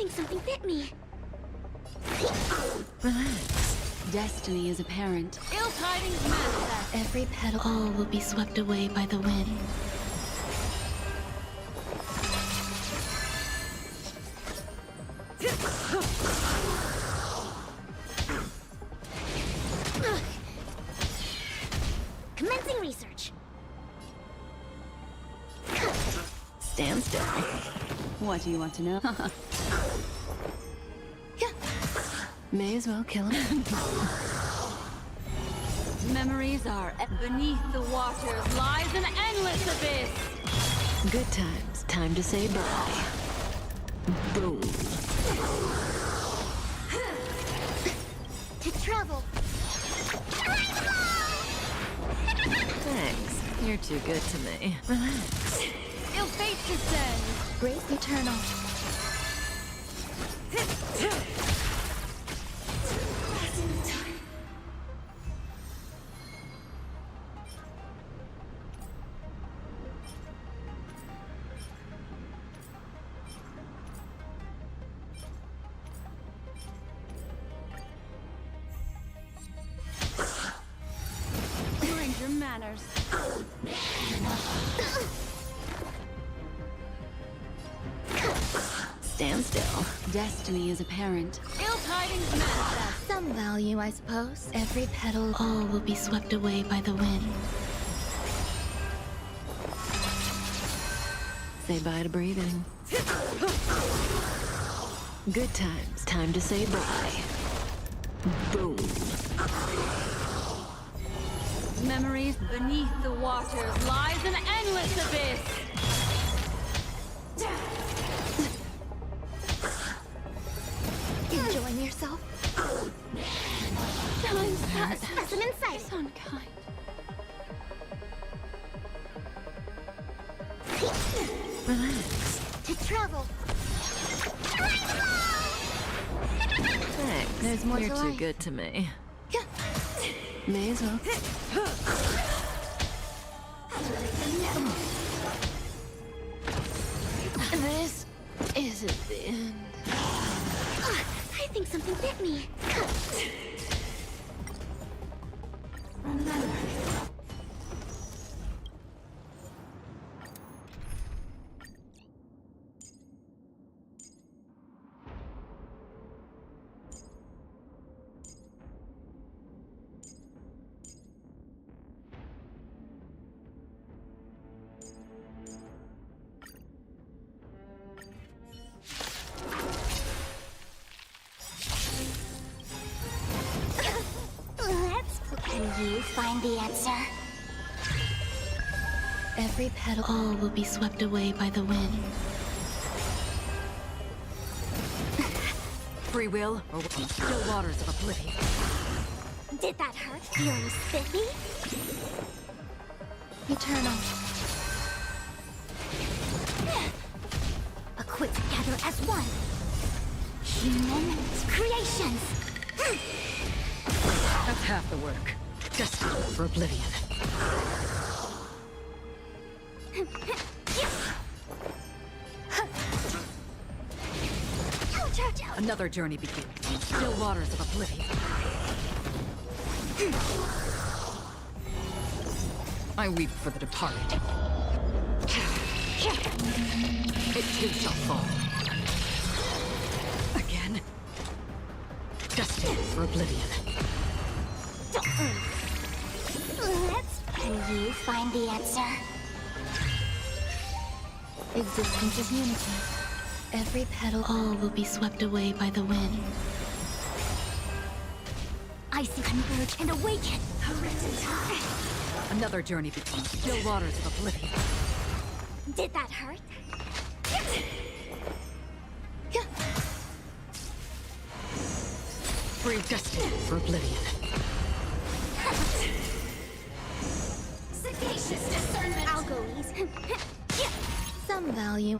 Something bit me. Relax. Destiny is apparent. Ill tidings manifest. Every petal, all will be swept away by the wind. Stand still. What do you want to know? May as well kill him. Memories are beneath the waters lies an endless abyss. Good times. Time to say bye. Boom. To travel. Thanks. You're too good to me. Relax. Ill fate descends. Grace eternal. Mind your manners. Stand still. Destiny is apparent. Ill tidings manifest. Some value, I suppose. Every petal, all will be swept away by the wind. Say bye to breathing. Good times. Time to say bye. Boom. Memories beneath the waters lies an endless abyss. Enjoying yourself? Time's hard. Specimen sight. So unkind. Relax. To travel. Thanks. There's more You're to too life. good to me. May as well. This isn't the end. I think something bit me. Can you find the answer? Every petal, all will be swept away by the wind. Free will or still waters of oblivion. Did that hurt? Feeling spiffy? Eternal. Equipped together as one. Human creations. That's half the work. Destined for oblivion. Another journey begins. Still waters of oblivion. I weep for the departed. It too shall fall. Again. Destined for oblivion. Can you find the answer? Existence is unity. Every petal, all will be swept away by the wind. I see converge and awaken. Another journey begins. Still waters of oblivion. Did that hurt? Free destined for oblivion. Sagacious discernment. I'll go easy. Some value.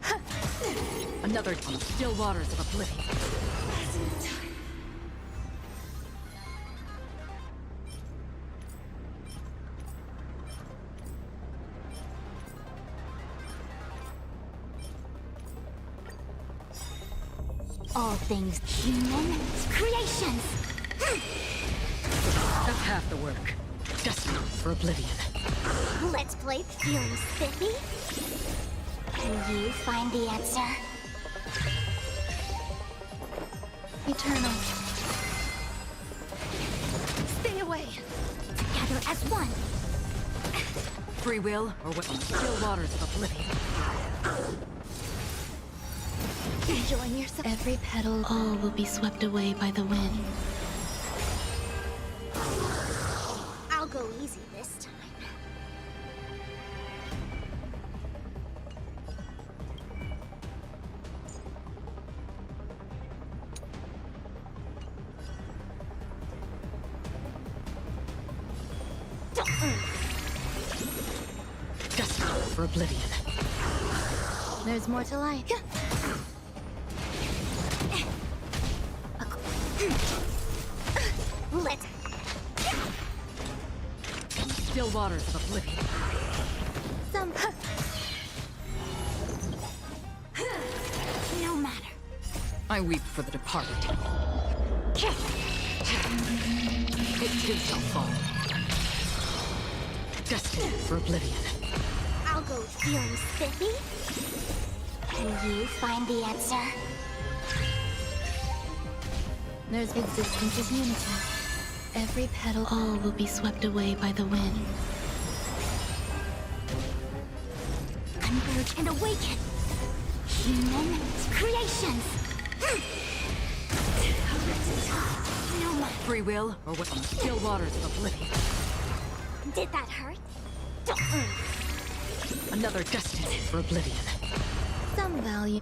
Another still waters of oblivion. All things human creations. That's half the work. Destined for oblivion. Let's play feeling spiffy. Can you find the answer? Eternal. Stay away. Together as one. Free will or what? Still waters of oblivion. Enjoying yourself. Every petal, all will be swept away by the wind. I'll go easy this time. Just for oblivion. There's more to life. Let's Still waters of oblivion. some. No matter. I weep for the departed. It too shall fall. Destined for oblivion. I'll go feeling spiffy. Can you find the answer? There's existence is unity. Every petal, all will be swept away by the wind. Converge and awaken. Human creations. No matter. Free will or what? Still waters of oblivion. Did that hurt? Another destined for oblivion. Some value.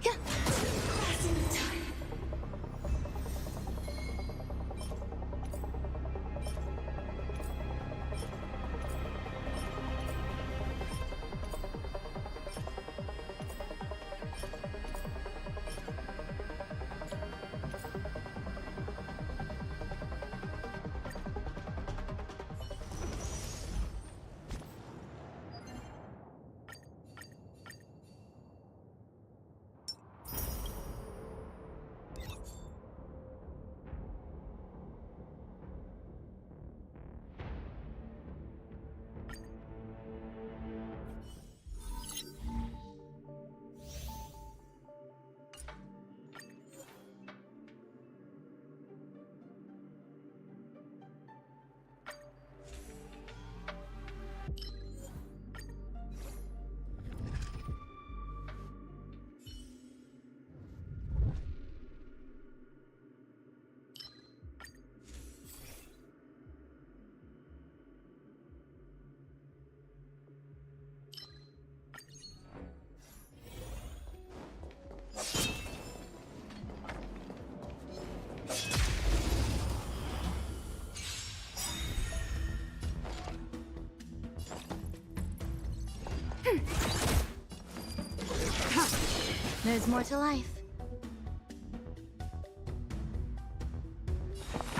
There's more to life.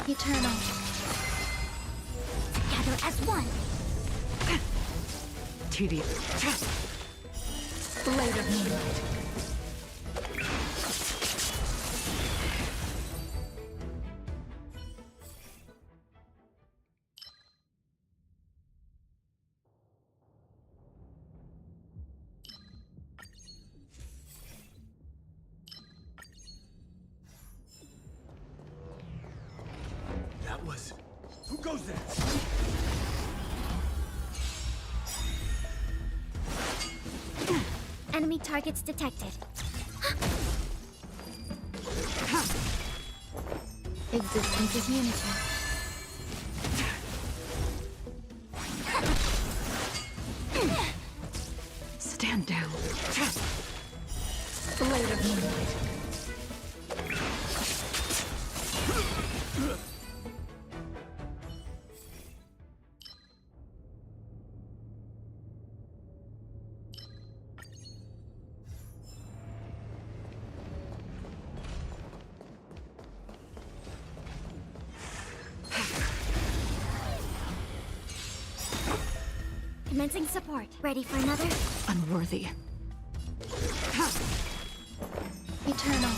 Eternal. Together as one. Tedious. Blade of moonlight. That was... Who goes there? Enemy targets detected. Existence is unity. Stand down. Blade of moonlight. Commencing support. Ready for another? Unworthy. Eternal.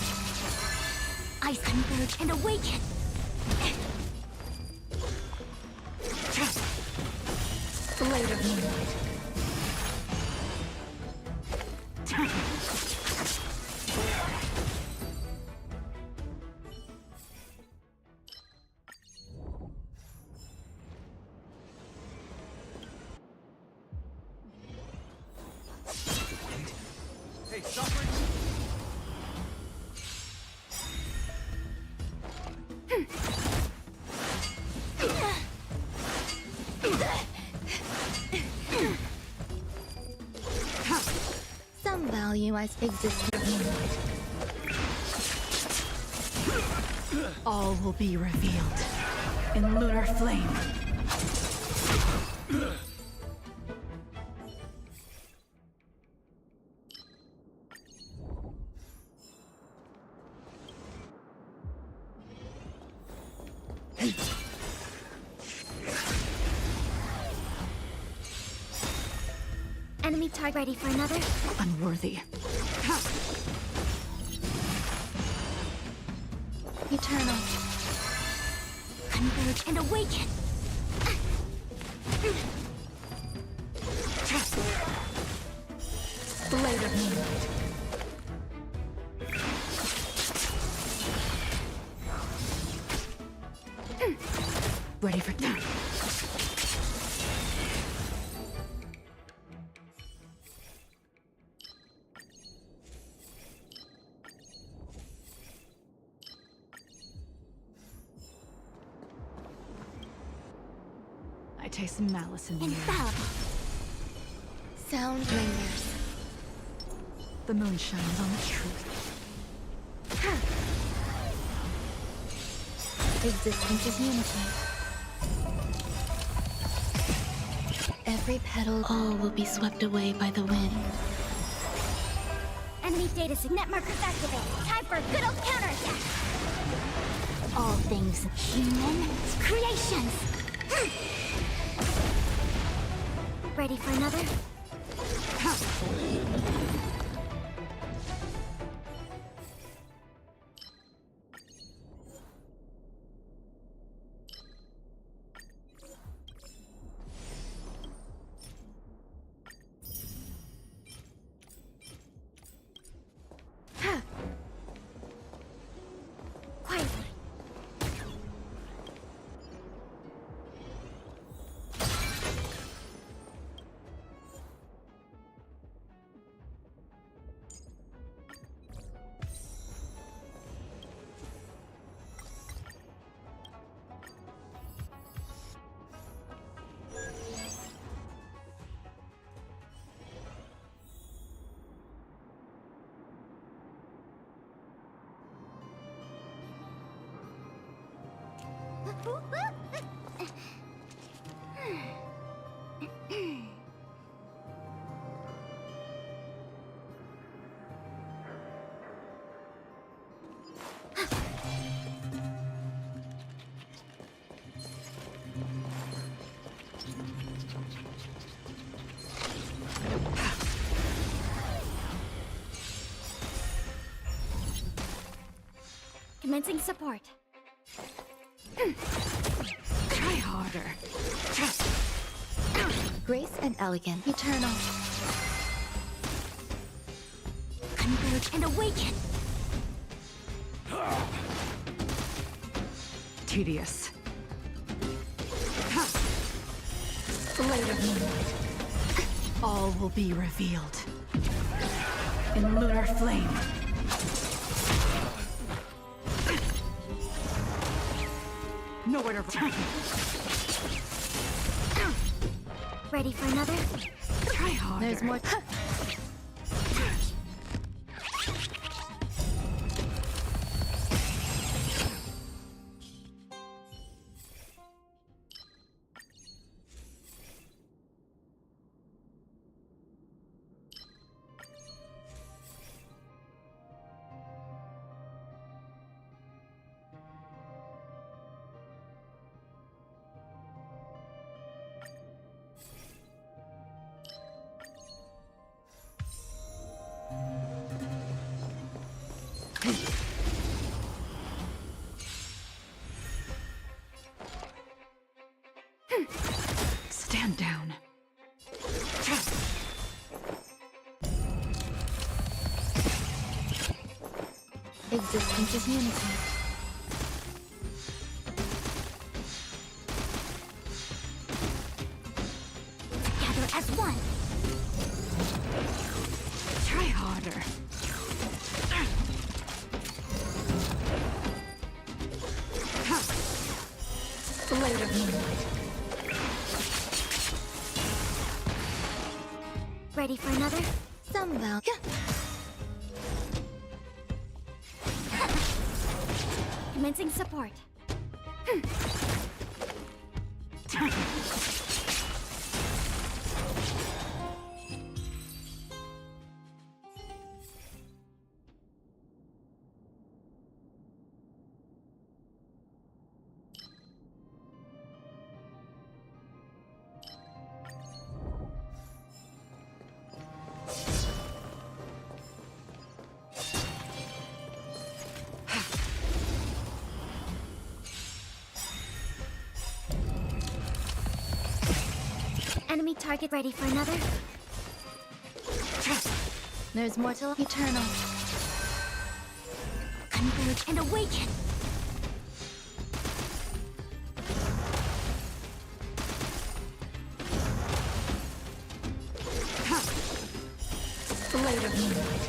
Ice converge and awaken. Blade of moonlight. Some value as exists. All will be revealed in lunar flame. Enemy target ready for another? Unworthy. Eternal. Converge and awaken! Blade of moonlight. Ready for death. I taste malice in the air. Infallible. Sound lingers. The moon shines on the truth. Existence is unity. Every petal, all will be swept away by the wind. Enemy data net markers activated. Time for a good old counterattack. All things human creations. Ready for another? Quietly. Commencing support. Try harder. Grace and elegant. Eternal. Converge and awaken. Tedious. Blade of moonlight. All will be revealed in lunar flame. Nowhere to run. Ready for another? Try harder. There's more. Stand down. Existence is unity. Gather as one. Try harder. Blade of moonlight. ready for another? Some value. Commencing support. Enemy target ready for another? There's more to eternal. Converge and awaken! Blade of moonlight.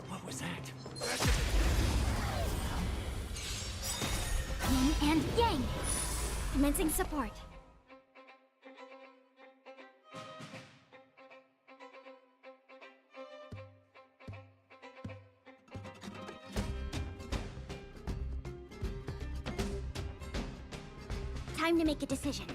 What was that? Yin and yang! Commencing support. Time to make a decision.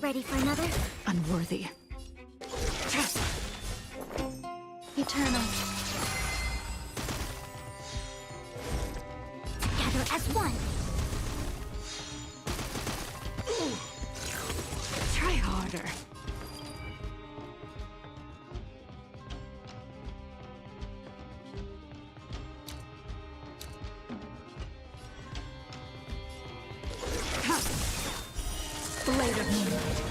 Ready for another? Unworthy. Eternal. Together as one! Try harder. Blade of moonlight.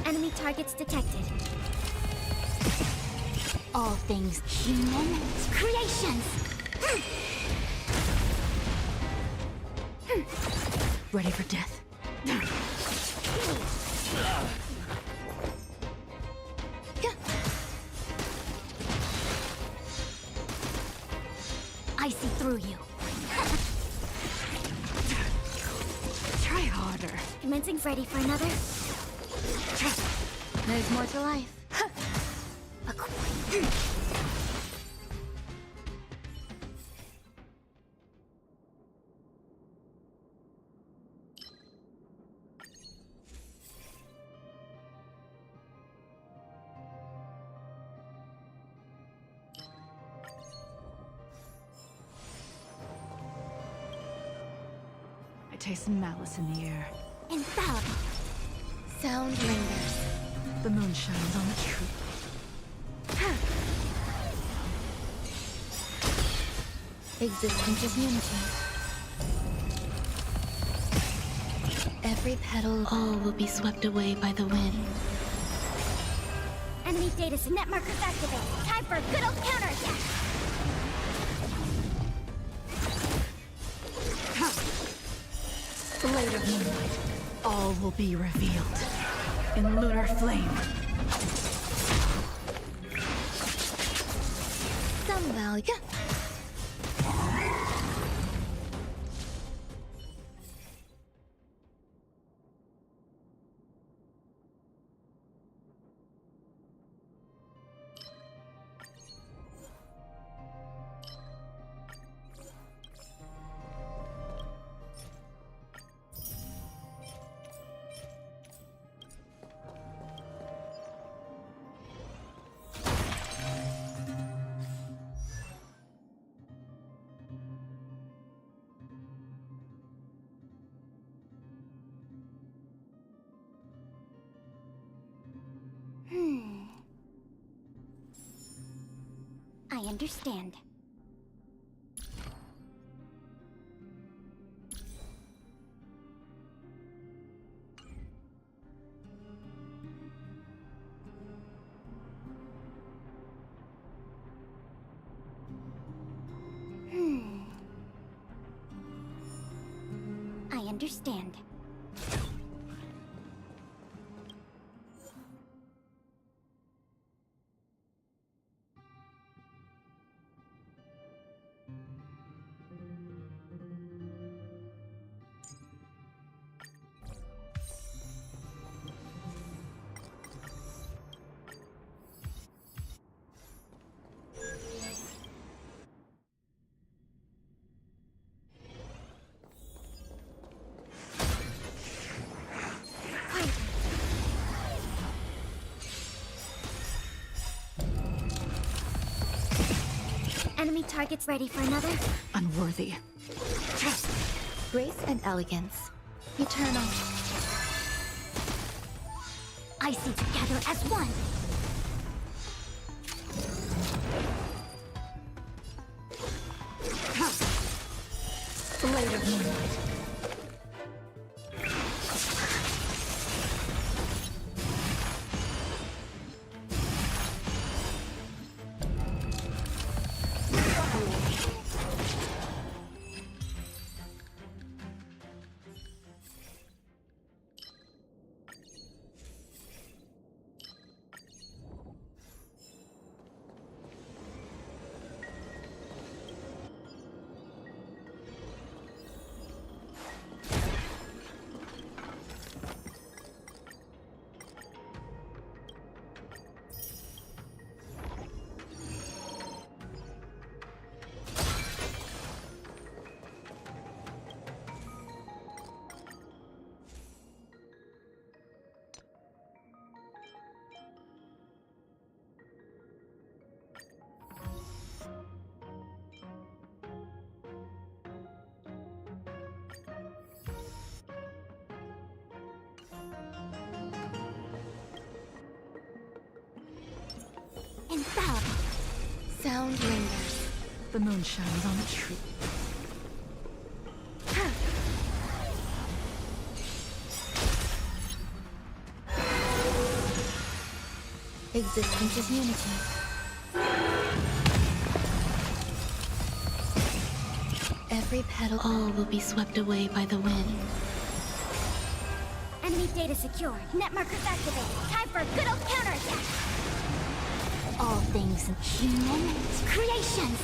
Enemy targets detected. All things human creations! Ready for death. I see through you. Try harder. Commencing ready for another? There's more to life. I taste some malice in the air. Infallible. Sound lingers. The moon shines on the truth. Existence is unity. Every petal, all will be swept away by the wind. Enemy data net markers activate. Time for a good old counterattack. Blade of moonlight. All will be revealed in lunar flame. Some value. understand. I understand. Enemy targets ready for another? Unworthy. Grace and elegance. Eternal. I see together as one! Blade of moonlight. Infallible! Sound lingers. The moon shines on the tree. Existence is unity. Every petal, all will be swept away by the wind. Enemy data secure. Net markers activated. Time for a good old counterattack! All things human creations!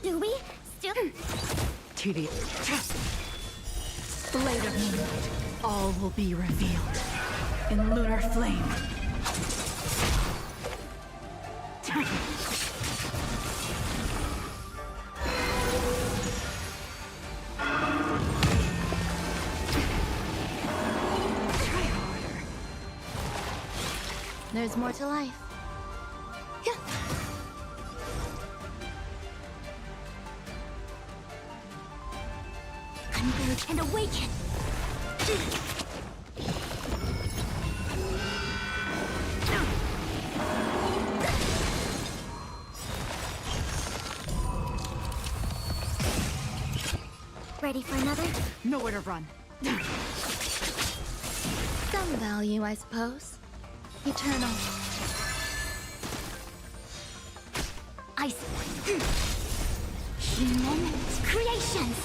Do we still... Tedious. Blade of moonlight. All will be revealed in lunar flame. There's more to life. Converge and awaken! Ready for another? Nowhere to run. Some value, I suppose. Eternal. Ice. Human creations!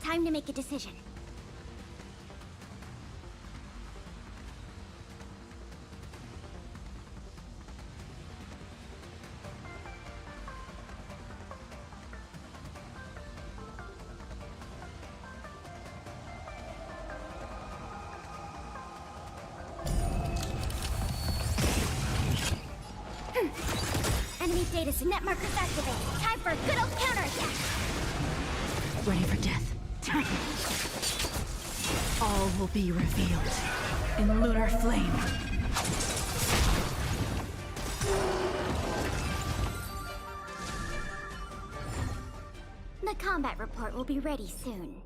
Time to make a decision. Enemy data net markers activated. Time for a good old counterattack. Ready for death. All will be revealed in lunar flame. The combat report will be ready soon.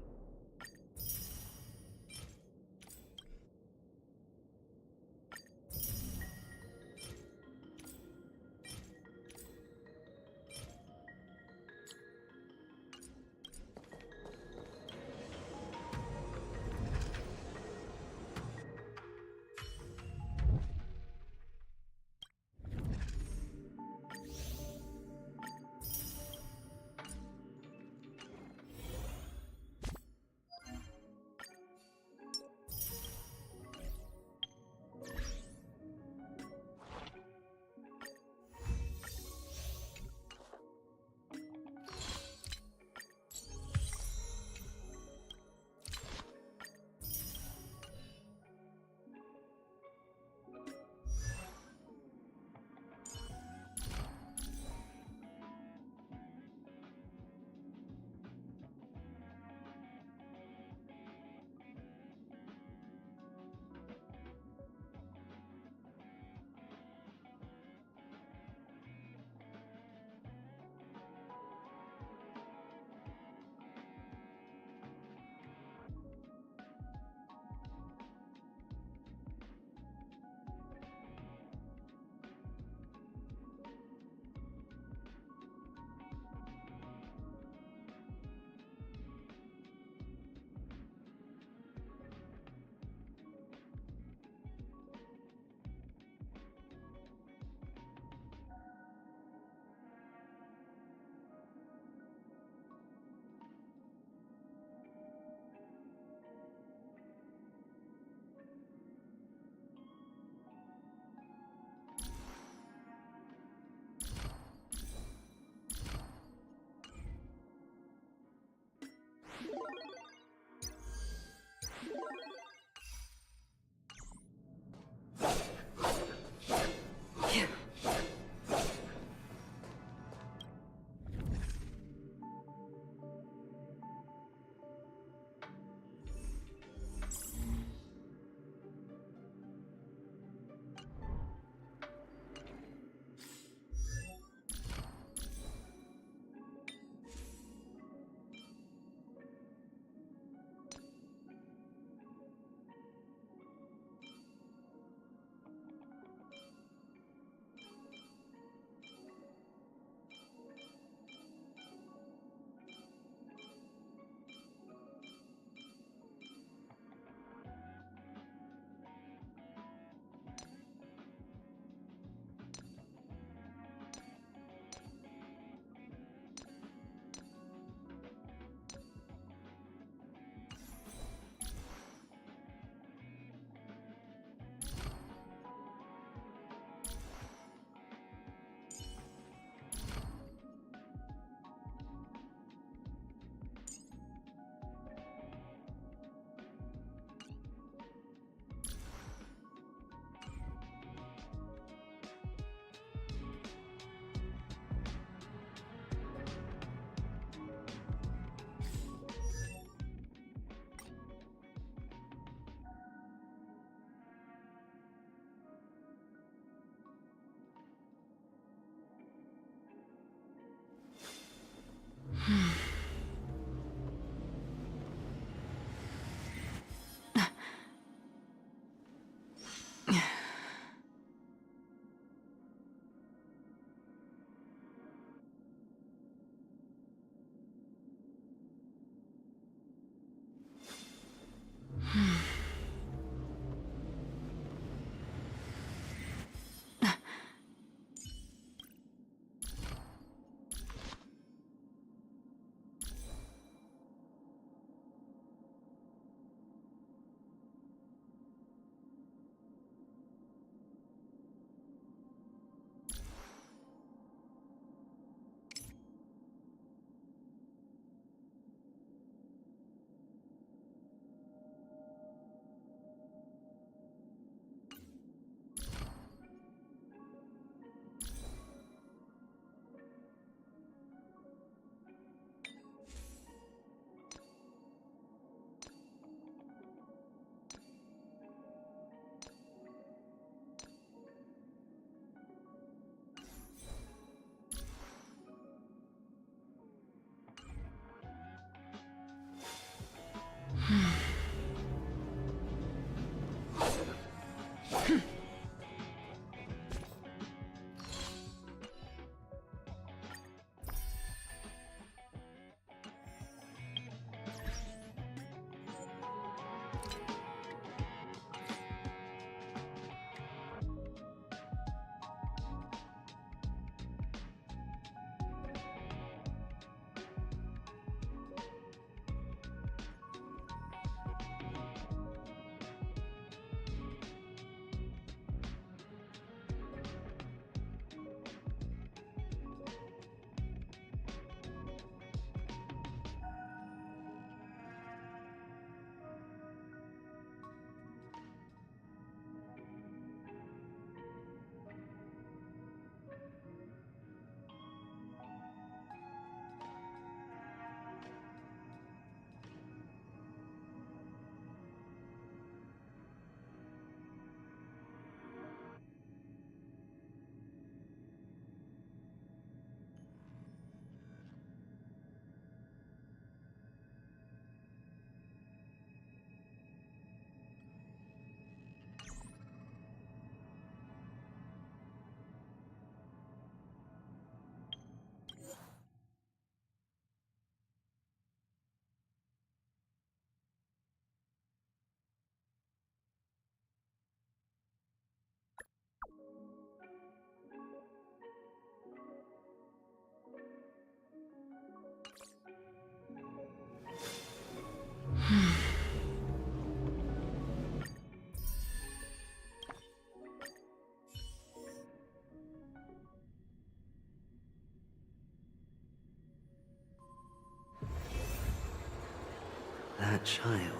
that child.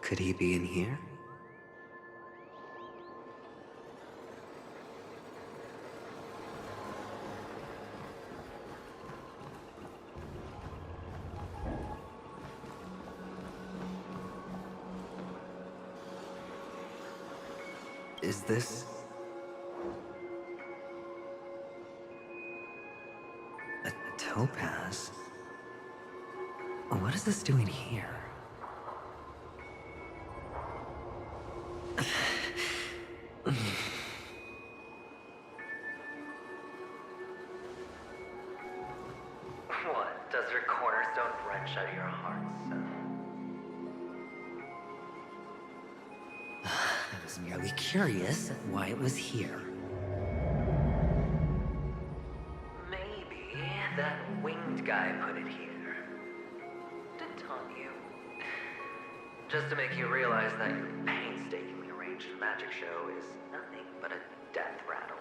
Could he be in here? Is this... a topaz? What is this doing here? What does your cornerstone wrench at your heart, son? I was merely curious why it was here. Maybe that winged guy put it here. To taunt you. Just to make you realize that your painstakingly arranged magic show is nothing but a death rattle.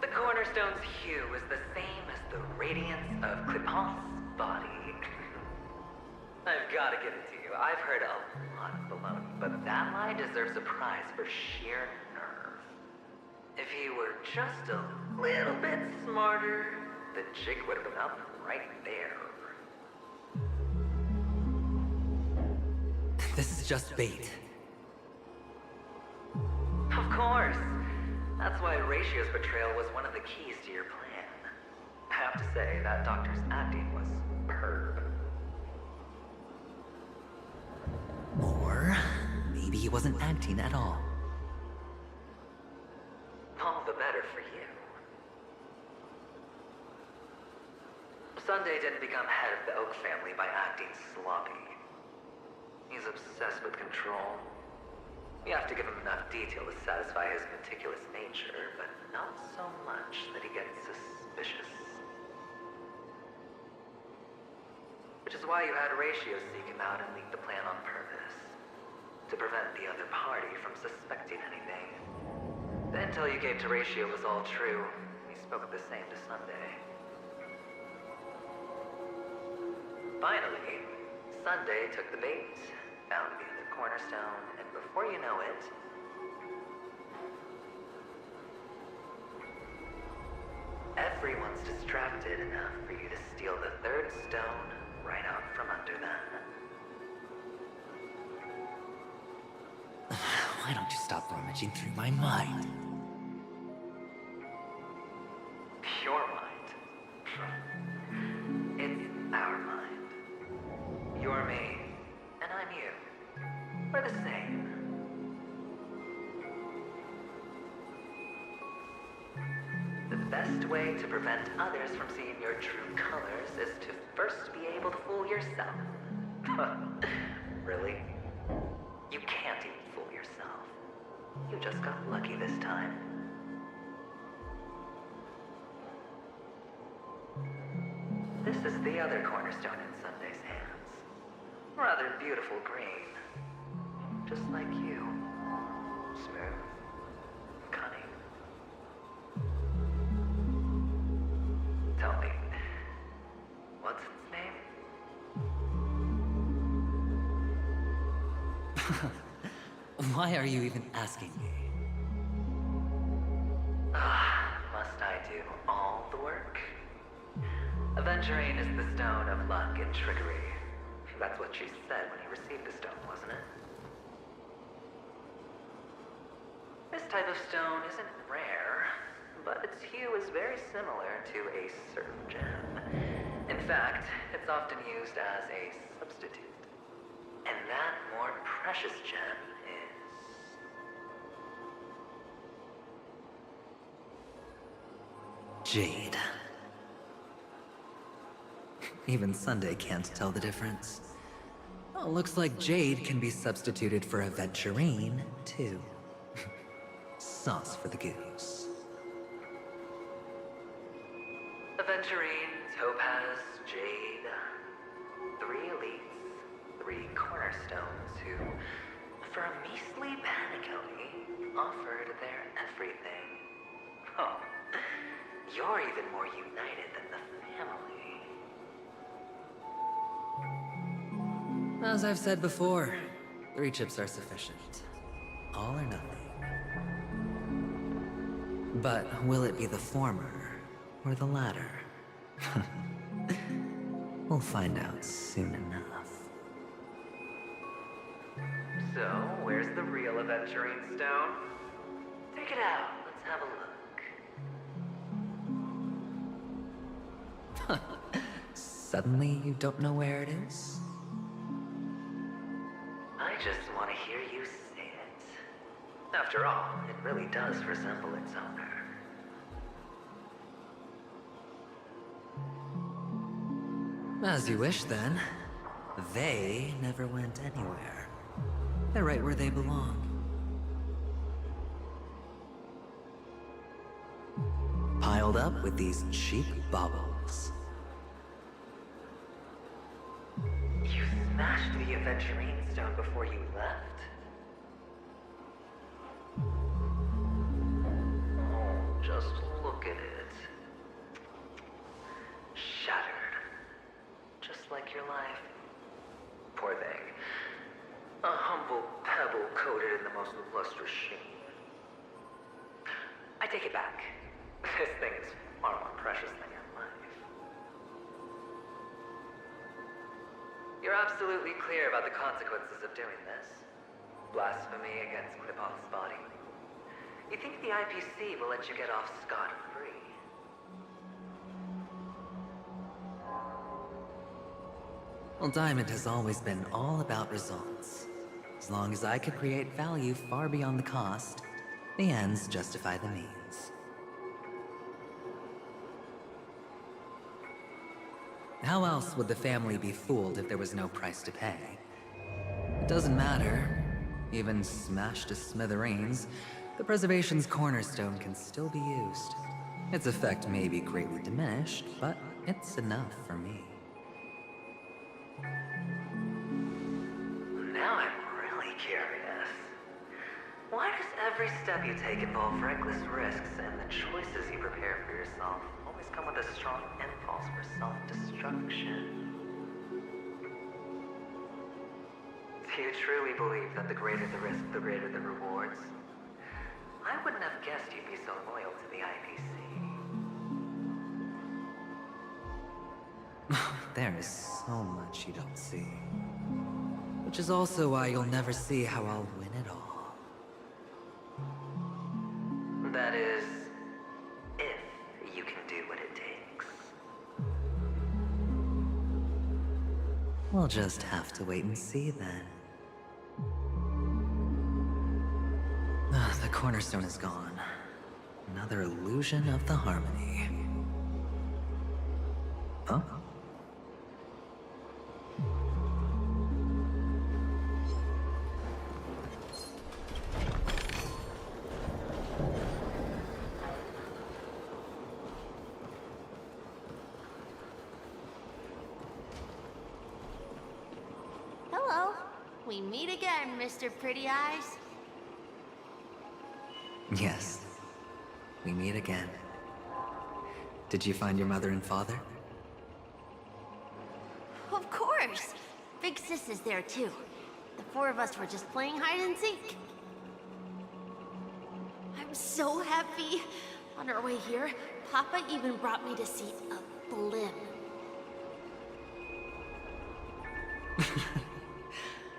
The cornerstone's hue is the same as the radiance of Qipoth's body. I've gotta give it to you. I've heard a lot of baloney, but that lie deserves a prize for sheer nerve. If he were just a little bit smarter, the jig would have been up right there. This is just bait. Of course. That's why Ratio's betrayal was one of the keys to your plan. I have to say, that doctor's acting was superb. Or maybe he wasn't acting at all. All the better for you. Sunday didn't become head of the Oak family by acting sloppy. He's obsessed with control. You have to give him enough detail to satisfy his meticulous nature, but not so much that he gets suspicious. Which is why you had Ratio seek him out and leak the plan on purpose. To prevent the other party from suspecting anything. The intel you gave to Ratio was all true. He spoke of the same to Sunday. Finally, Sunday took the bait, found the other cornerstone, and before you know it, everyone's distracted enough for you to steal the third stone right out from under them. Why don't you stop rummaging through my mind? Your mind. It's our mind. You're me, and I'm you. We're the same. The best way to prevent others from seeing your true colors is to first be able to fool yourself. Really? You can't even fool yourself. You just got lucky this time. This is the other cornerstone in Sunday's hands. Rather beautiful green. Just like you. Smooth. Cunning. Tell me, what's its name? Why are you even asking me? Must I do all the work? Aventurine is the stone of luck and trickery. That's what she said when you received the stone, wasn't it? This type of stone isn't rare, but its hue is very similar to a certain gem. In fact, it's often used as a substitute. And that more precious gem is... Jade. Even Sunday can't tell the difference. Oh, looks like Jade can be substituted for Aventurine, too. Sauce for the goose. Aventurine, Topaz, Jade. 3 elites, 3 cornerstones who, for a measly penny, offered their everything. Oh, you're even more united than the family. As I've said before, 3 chips are sufficient. All or nothing. But will it be the former or the latter? We'll find out soon enough. So, where's the real aventurine stone? Take it out. Let's have a look. Suddenly you don't know where it is? I just want to hear you say it. After all, it really does resemble its owner. As you wish, then. They never went anywhere. They're right where they belong. Piled up with these cheap baubles. You smashed the aventurine stone before you left? Oh, just look at it. Shattered. Just like your life. Poor thing. A humble pebble coated in the most lustrous sheen. I take it back. This thing is far more precious than your life. You're absolutely clear about the consequences of doing this. Blasphemy against 𝂸🂸🂸🂸🂸 body. You think the IPC will let you get off scot-free? Well, Diamond has always been all about results. As long as I could create value far beyond the cost, the ends justify the means. How else would the family be fooled if there was no price to pay? It doesn't matter. Even smashed to smithereens, the preservation's cornerstone can still be used. Its effect may be greatly diminished, but it's enough for me. Now I'm really curious. Why does every step you take involve reckless risks, and the choices you prepare for yourself always come with a strong impulse for self-destruction? Do you truly believe that the greater the risk, the greater the rewards? I wouldn't have guessed you'd be so loyal to the IPC. There is so much you don't see. Which is also why you'll never see how I'll win it all. That is, if you can do what it takes. We'll just have to wait and see then. The cornerstone is gone. Another illusion of the harmony. Huh? Hello. We meet again, Mr. Pretty Eyes. Yes. We meet again. Did you find your mother and father? Of course. Big Sis is there too. The 4 of us were just playing hide and seek. I'm so happy. On our way here, Papa even brought me to see a blimp.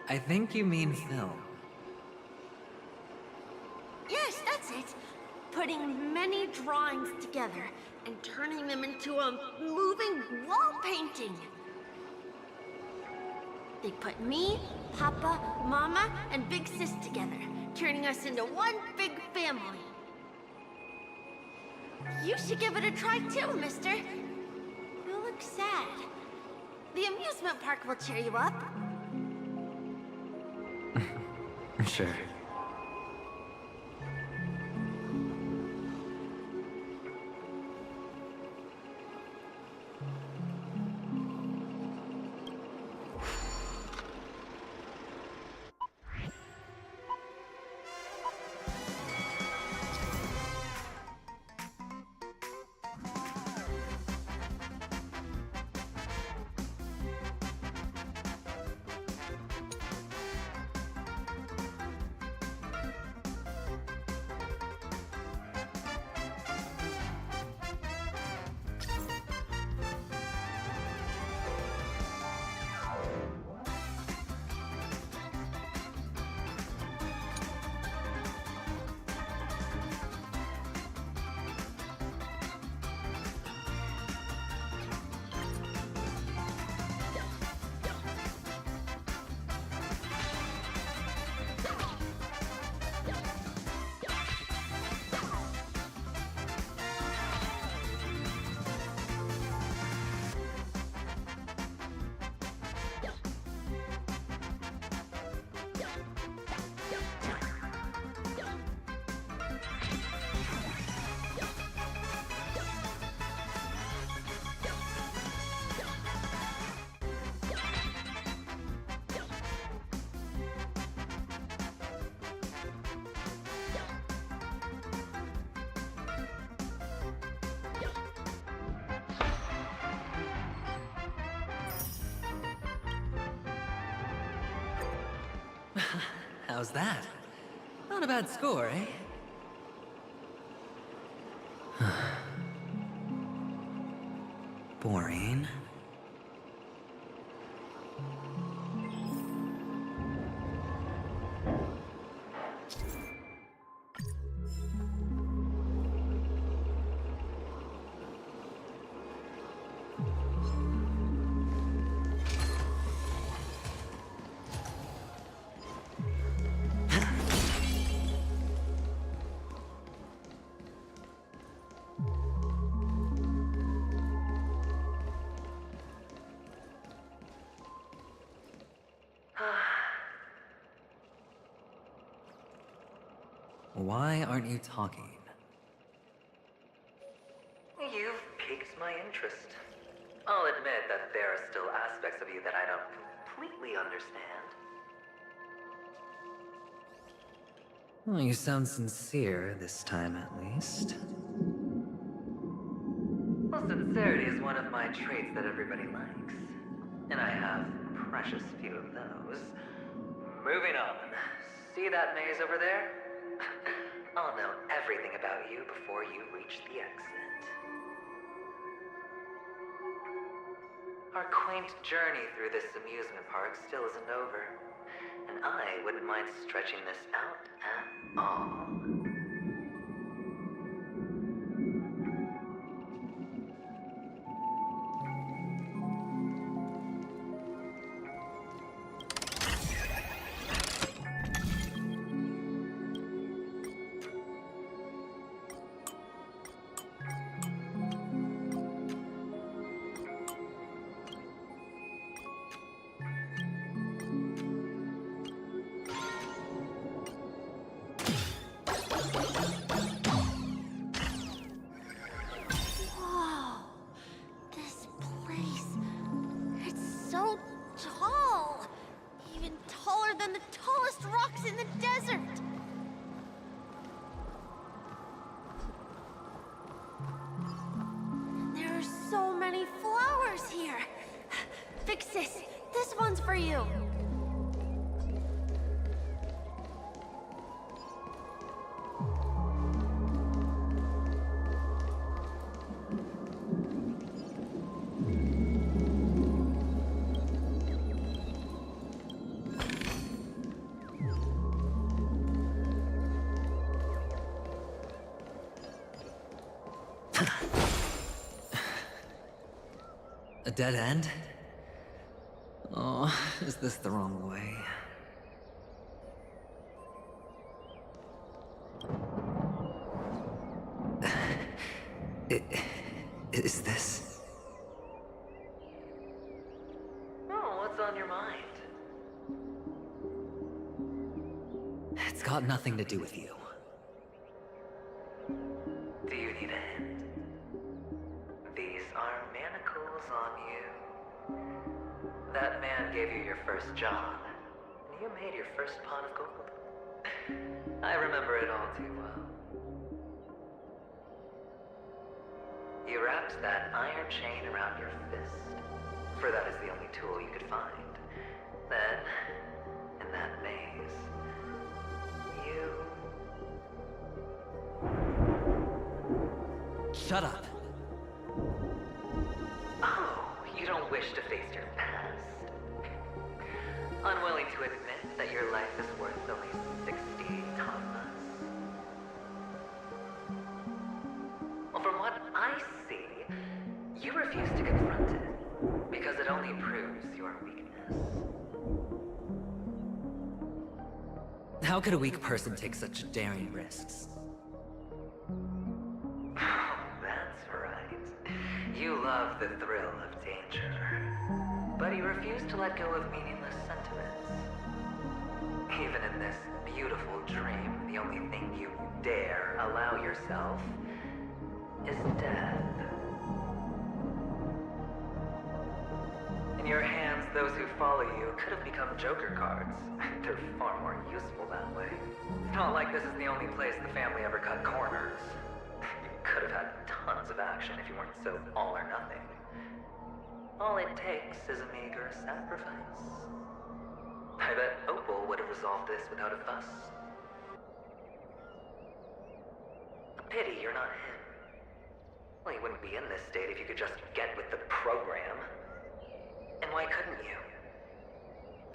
I think you mean film. Yes, that's it. Putting many drawings together and turning them into a moving wall painting. They put me, Papa, Mama, and Big Sis together, turning us into one big family. You should give it a try too, mister. You look sad. The amusement park will cheer you up. Sure. How's that? Not a bad score, eh? Boring. Why aren't you talking? You've piqued my interest. I'll admit that there are still aspects of you that I don't completely understand. Well, you sound sincere this time, at least. Well, sincerity is one of my traits that everybody likes. And I have precious few of those. Moving on. See that maze over there? I'll know everything about you before you reach the exit. Our quaint journey through this amusement park still isn't over. And I wouldn't mind stretching this out at all. Whoa, this place, it's so tall. Even taller than the tallest rocks in the desert. And there are so many flowers here. Vixis, this one's for you. A dead end? Oh, is this the wrong way? Is this? Oh, what's on your mind? It's got nothing to do with you. Do you need a hint? These are manacles on you. That man gave you your first job, and you made your first pot of gold. I remember it all too well. You wrapped that iron chain around your fist, for that is the only tool you could find. Then, in that maze, you... Shut up! Oh, you don't wish to face your past? Unwilling to admit that your life is worth only 60 tamas? Well, from what I see, you refuse to confront it, because it only proves your weakness. How could a weak person take such daring risks? That's right. You love the thrill of danger, but you refuse to let go of meaningless sentiments. Even in this beautiful dream, the only thing you dare allow yourself is death. In your hands, those who follow you could have become Joker cards. They're far more useful that way. It's not like this is the only place the family ever cut corners. You could have had tons of action if you weren't so all or nothing. All it takes is a meager sacrifice. I bet Opal would have resolve this without a fuss. A pity you're not him. Well, you wouldn't be in this state if you could just get with the program. And why couldn't you?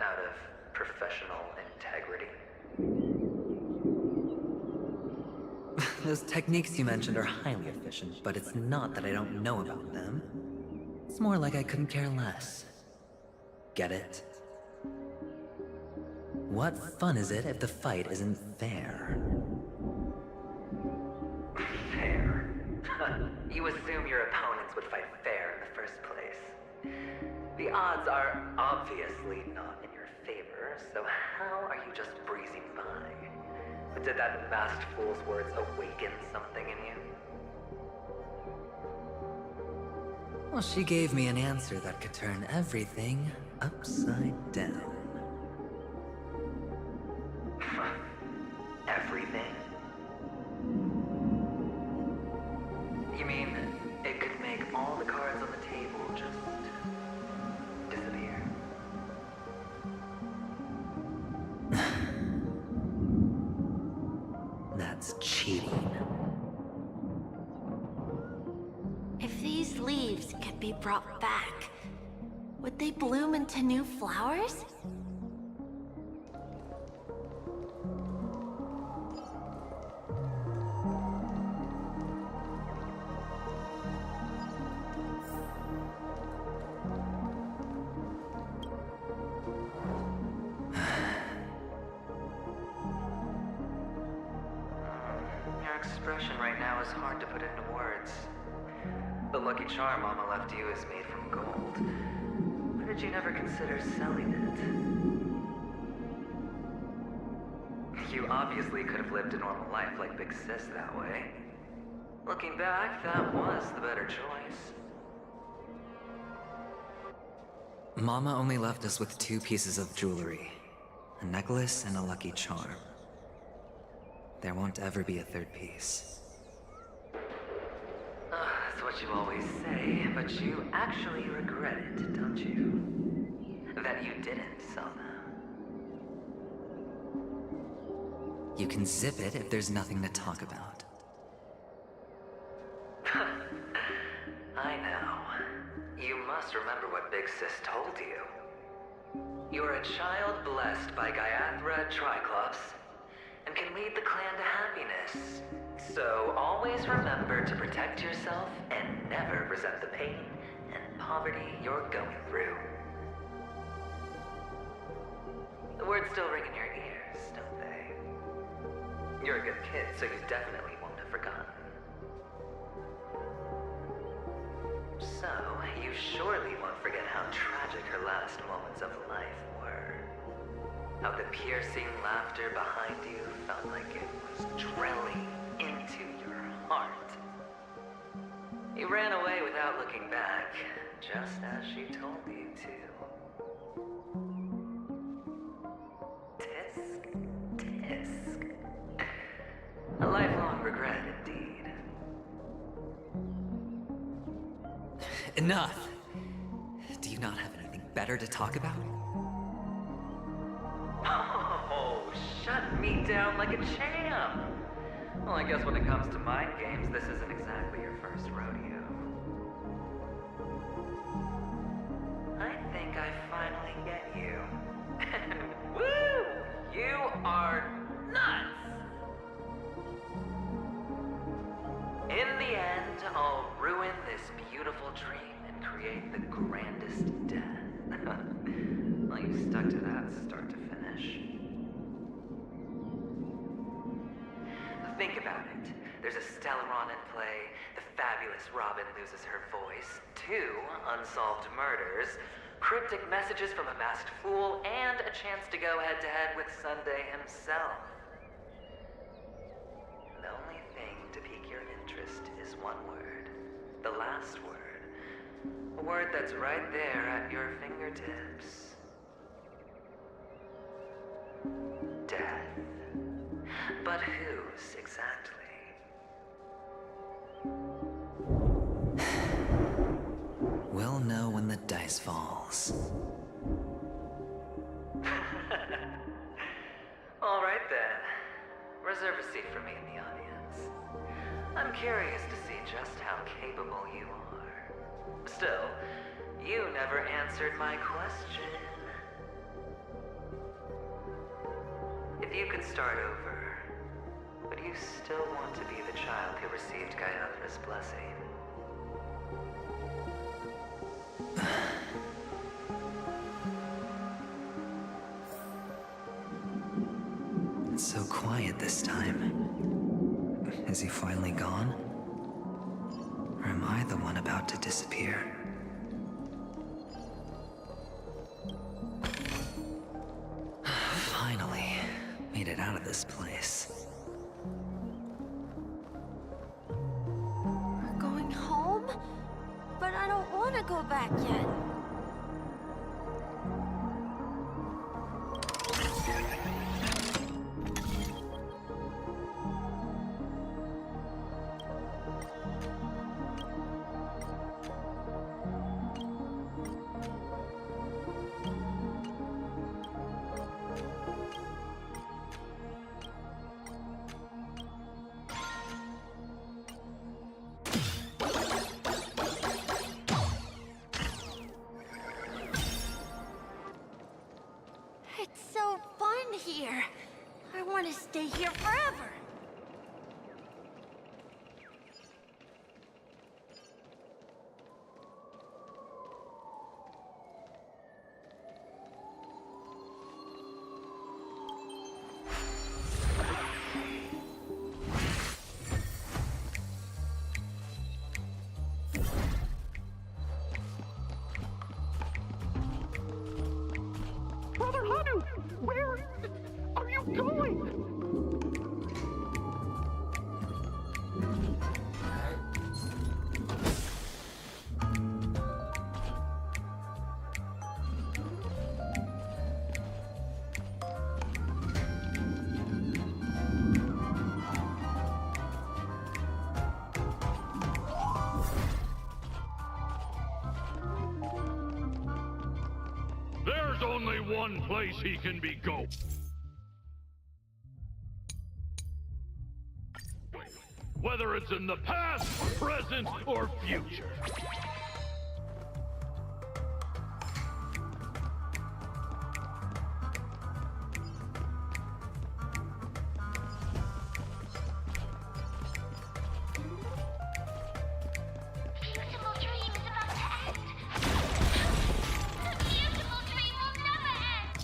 Out of professional integrity. Those techniques you mentioned are highly efficient, but it's not that I don't know about them. It's more like I couldn't care less. Get it? What fun is it if the fight isn't fair? Fair? You assume your opponents would fight fair in the first place. The odds are obviously not in your favor, so how are you just breezing by? Did that masked fool's words awaken something in you? Well, she gave me an answer that could turn everything upside down. Everything? You mean it could make all the cards on the table just disappear? That's cheating. If these leaves could be brought back, would they bloom into new flowers? Your expression right now is hard to put into words. The lucky charm Mama left you is made from gold. Why did you never consider selling it? You obviously could have lived a normal life like Big Sis that way. Looking back, that was the better choice. Mama only left us with 2 pieces of jewelry. A necklace and a lucky charm. There won't ever be a 3rd piece. That's what you always say, but you actually regret it, don't you? That you didn't sell them. You can zip it if there's nothing to talk about. I know. You must remember what Big Sis told you. You're a child blessed by 𝂸👸📸 Triclops, and can lead the clan to happiness. So always remember to protect yourself and never resent the pain and poverty you're going through. The words still ring in your ears, don't they? You're a good kid, so you definitely won't have forgotten. So, you surely won't forget how tragic her last moments of life were. How the piercing laughter behind you felt like it was drilling into your heart. You ran away without looking back, just as she told you to. Tisk, tisk. A lifelong regret indeed. Enough! Do you not have anything better to talk about? Oh, shut me down like a champ! Well, I guess when it comes to mind games, this isn't exactly your first rodeo. I think I finally get you. Woo! You are nuts! In the end, I'll ruin this beautiful dream and create the grandest death. Well, you stuck to that start to finish. Think about it. There's a Stellaron in play, the fabulous Robin loses her voice, 2 unsolved murders, cryptic messages from a masked fool, and a chance to go head-to-head with Sunday himself. The only thing to pique your interest is one word. The last word. A word that's right there at your fingertips. Death. But whose exactly? We'll know when the dice falls. reserve a seat for me in the audience. I'm curious to see just how capable you are. Still, you never answered my question. If you could start over, would you still want to be the child who received Gaiathra's blessing? It's so quiet this time. Is he finally gone? Or am I the one about to disappear? Finally, made it out of this place. We're going home? But I don't want to go back yet. It's so fun here. I want to stay here forever. Brother Hanu, where are you going? There's only one place he can be going. Whether it's in the past, present, or future. Beautiful dream is about to end. The beautiful dream will never end.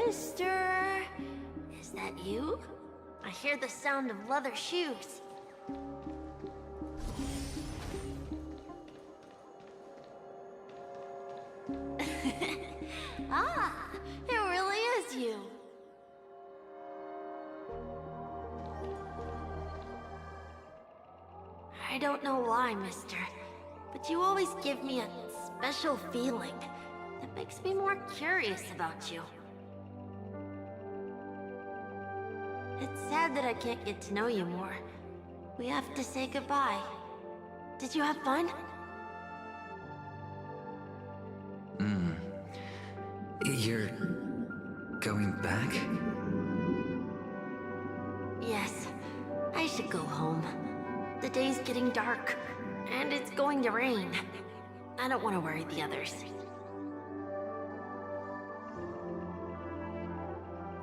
Mister, is that you? I hear the sound of leather shoes. Ah, it really is you. I don't know why, mister, but you always give me a special feeling that makes me more curious about you. It's sad that I can't get to know you more. We have to say goodbye. Did you have fun? You're going back? Yes, I should go home. The day's getting dark, and it's going to rain. I don't want to worry the others.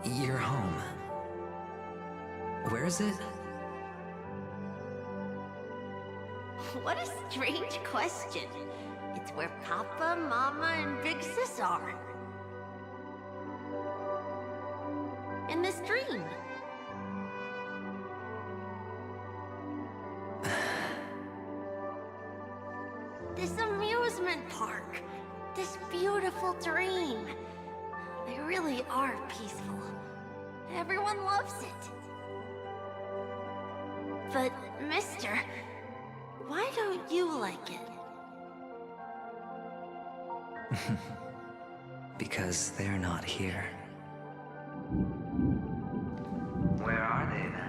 You're home. Where is it? What a strange question. It's where Papa, Mama, and Big Sis are. In this dream. This amusement park. This beautiful dream. They really are peaceful. Everyone loves it. But, mister, why don't you like it? Because they're not here. Where are they then?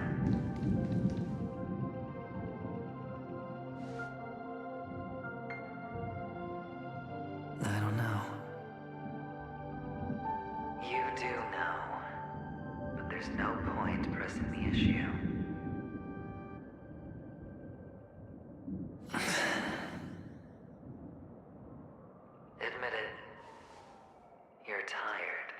I don't know. You do know. But there's no point pressing the issue. Admit it. You're tired.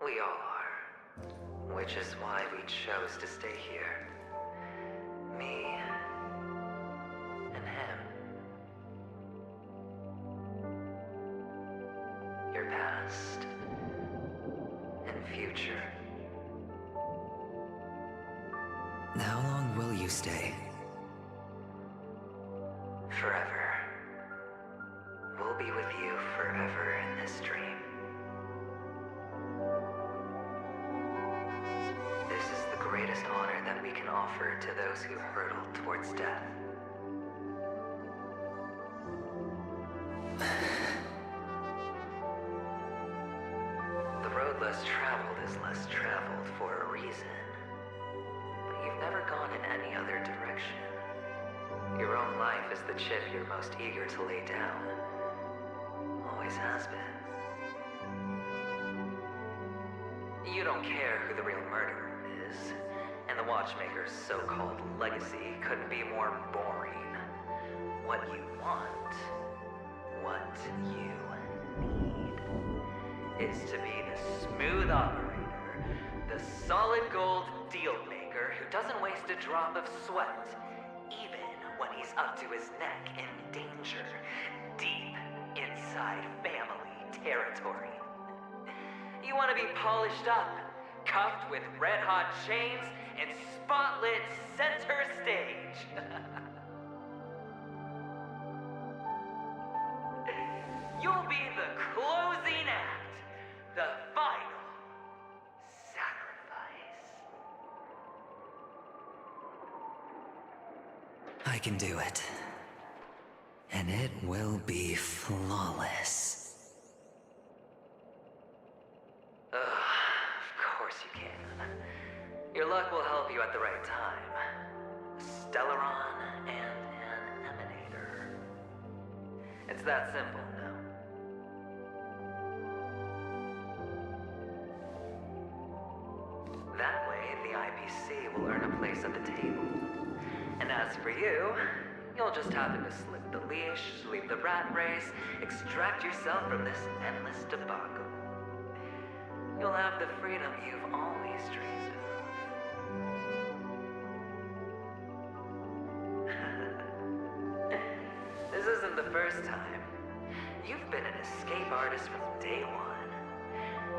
We all are. Which is why we chose to stay here. Me and him. Your past and future. How long will you stay? Forever. We'll be with you forever in this dream. This is the greatest honor that we can offer to those who hurtle towards death. The road less traveled is less traveled for a reason. But you've never gone in any other direction. Your own life is the chip you're most eager to lay down. Always has been. You don't care who the real murderer is, and the Watchmaker's so-called legacy couldn't be more boring. What you want, what you need, is to be the smooth operator, the solid gold deal maker who doesn't waste a drop of sweat, even when he's up to his neck in danger, deep inside family territory. You want to be polished up, cuffed with red-hot chains, and spotlit center stage. You'll be the closing act, the final sacrifice. I can do it. And it will be flawless. Of course you can. Your luck will help you at the right time. A Stellaron and an Emanator. It's that simple, no? That way, the IPC will earn a place at the table. And as for you, you'll just happen to slip the leash, sweep the rat race, extract yourself from this endless debacle. You'll have the freedom you've always dreamed of. This isn't the first time. You've been an escape artist from day one.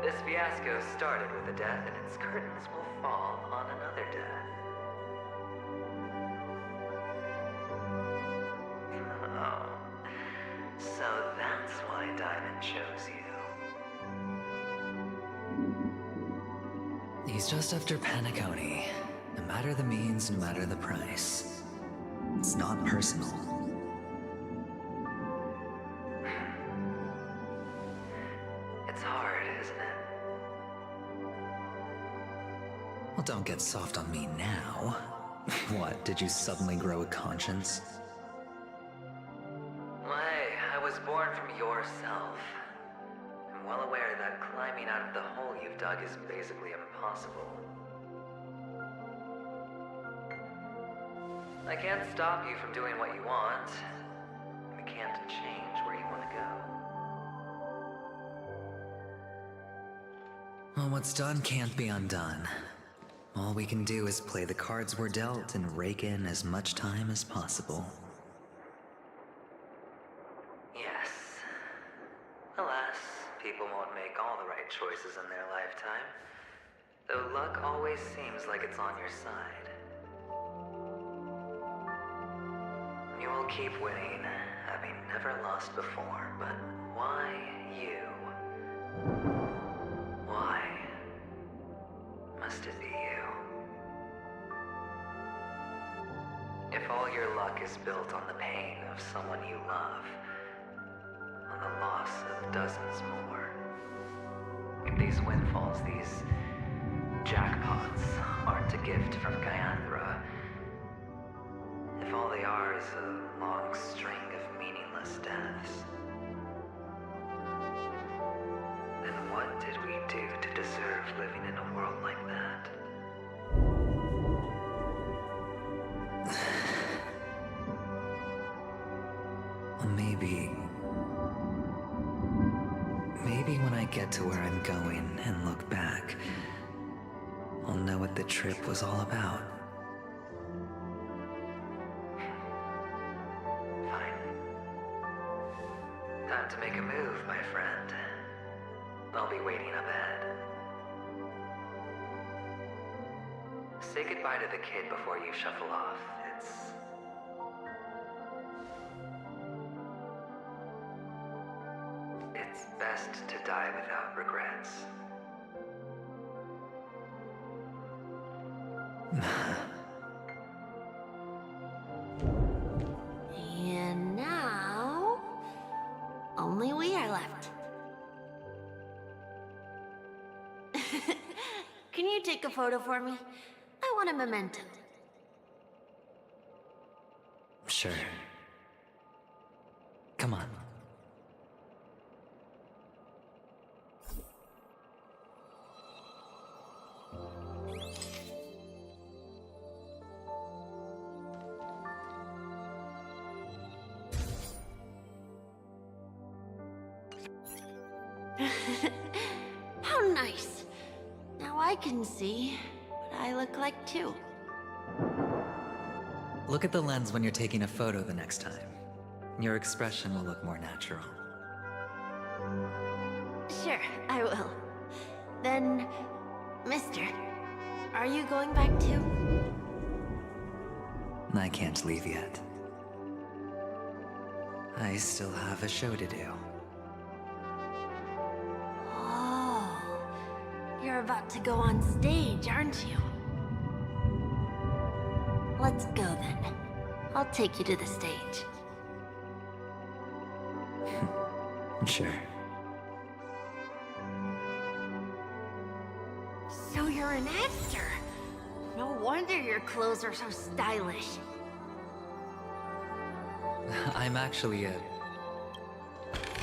This fiasco started with a death, and its curtains will fall on another death. Oh, so that's why Diamond chose you. He's just after Paniconi. No matter the means, no matter the price. It's not personal. It's hard, isn't it? Well, don't get soft on me now. What, did you suddenly grow a conscience? Hey, I was born from yourself. I'm well aware that climbing out of the hole you've dug is basically impossible. I can't stop you from doing what you want. We can't change where you want to go. Well, what's done can't be undone. All we can do is play the cards we're dealt and rake in as much time as possible. Yes. Alas, people won't make all the right choices in their lifetime. Though luck always seems like it's on your side. You will keep winning, having never lost before, but why you? Why must it be you? If all your luck is built on the pain of someone you love, on the loss of dozens more, if these windfalls, these jackpots, aren't a gift from Gyanthra, if all they are is a long string of meaningless deaths, then what did we do to deserve living in a world like that? Well, maybe when I get to where I'm going and look back, I'll know what the trip was all about. Fine. Time to make a move, my friend. I'll be waiting up ahead. Say goodbye to the kid before you shuffle off. It's best to die without regrets. And now, only we are left. Can you take a photo for me? I want a memento. Sure. Come on. How nice. Now I can see what I look like too. Look at the lens when you're taking a photo the next time. Your expression will look more natural. Sure, I will. Then, mister, are you going back too? I can't leave yet. I still have a show to do. Oh, you're about to go on stage, aren't you? Let's go then. I'll take you to the stage. Sure. So you're an actor? No wonder your clothes are so stylish. I'm actually a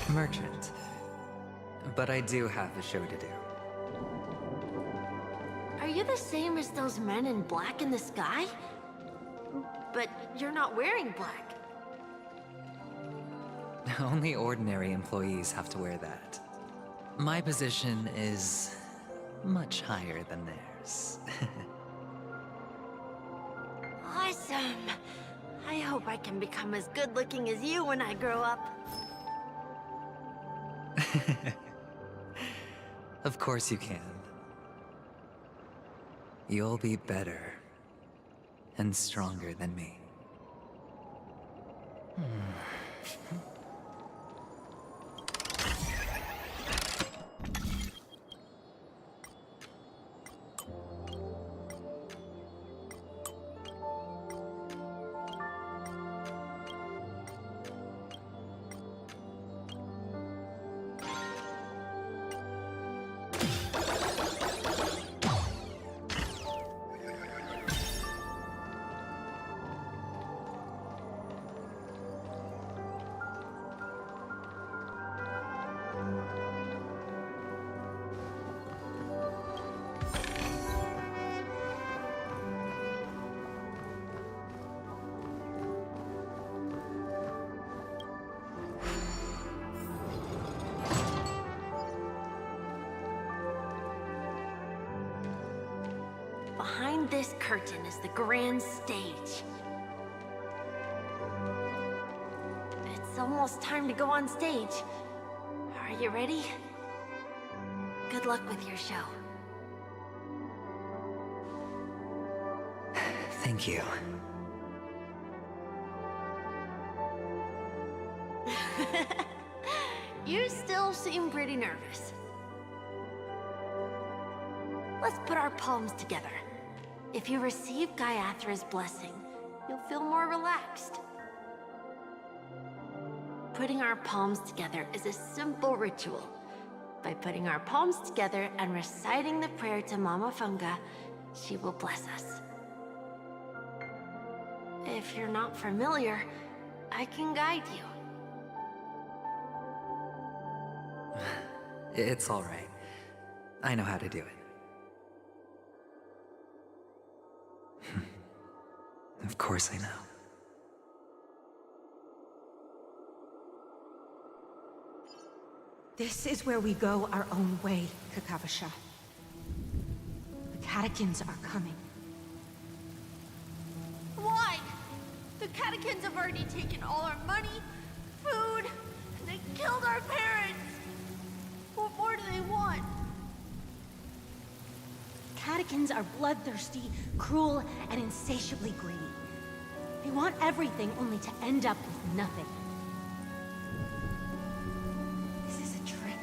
merchant. But I do have a show to do. Are you the same as those men in black in the sky? But you're not wearing black. Only ordinary employees have to wear that. My position is much higher than theirs. Awesome! I hope I can become as good looking as you when I grow up. Of course you can. You'll be better and stronger than me. Behind this curtain is the grand stage. It's almost time to go on stage. Are you ready? Good luck with your show. Thank you. You still seem pretty nervous. Let's put our palms together. If you receive 𝂸👸�13's blessing, you'll feel more relaxed. Putting our palms together is a simple ritual. By putting our palms together and reciting the prayer to Mama Funga, she will bless us. If you're not familiar, I can guide you. It's all right. I know how to do it. Of course I know. This is where we go our own way, Kakavasha. The catechins are coming. Why? The catechins have already taken all our money, food, and they killed our parents. What more do they want? Catechins are bloodthirsty, cruel, and insatiably greedy. They want everything only to end up with nothing. This is a trick,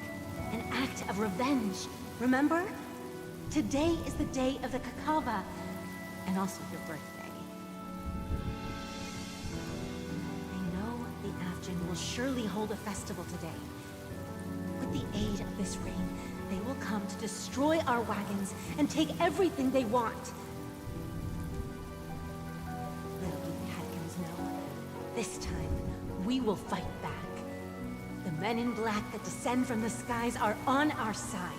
an act of revenge. Remember? Today is the day of the Kakava, and also your birthday. They know the Avgin will surely hold a festival today. With the aid of this rain, they will come to destroy our wagons and take everything they want. Little do the Hatkins know, this time we will fight back. The men in black that descend from the skies are on our side.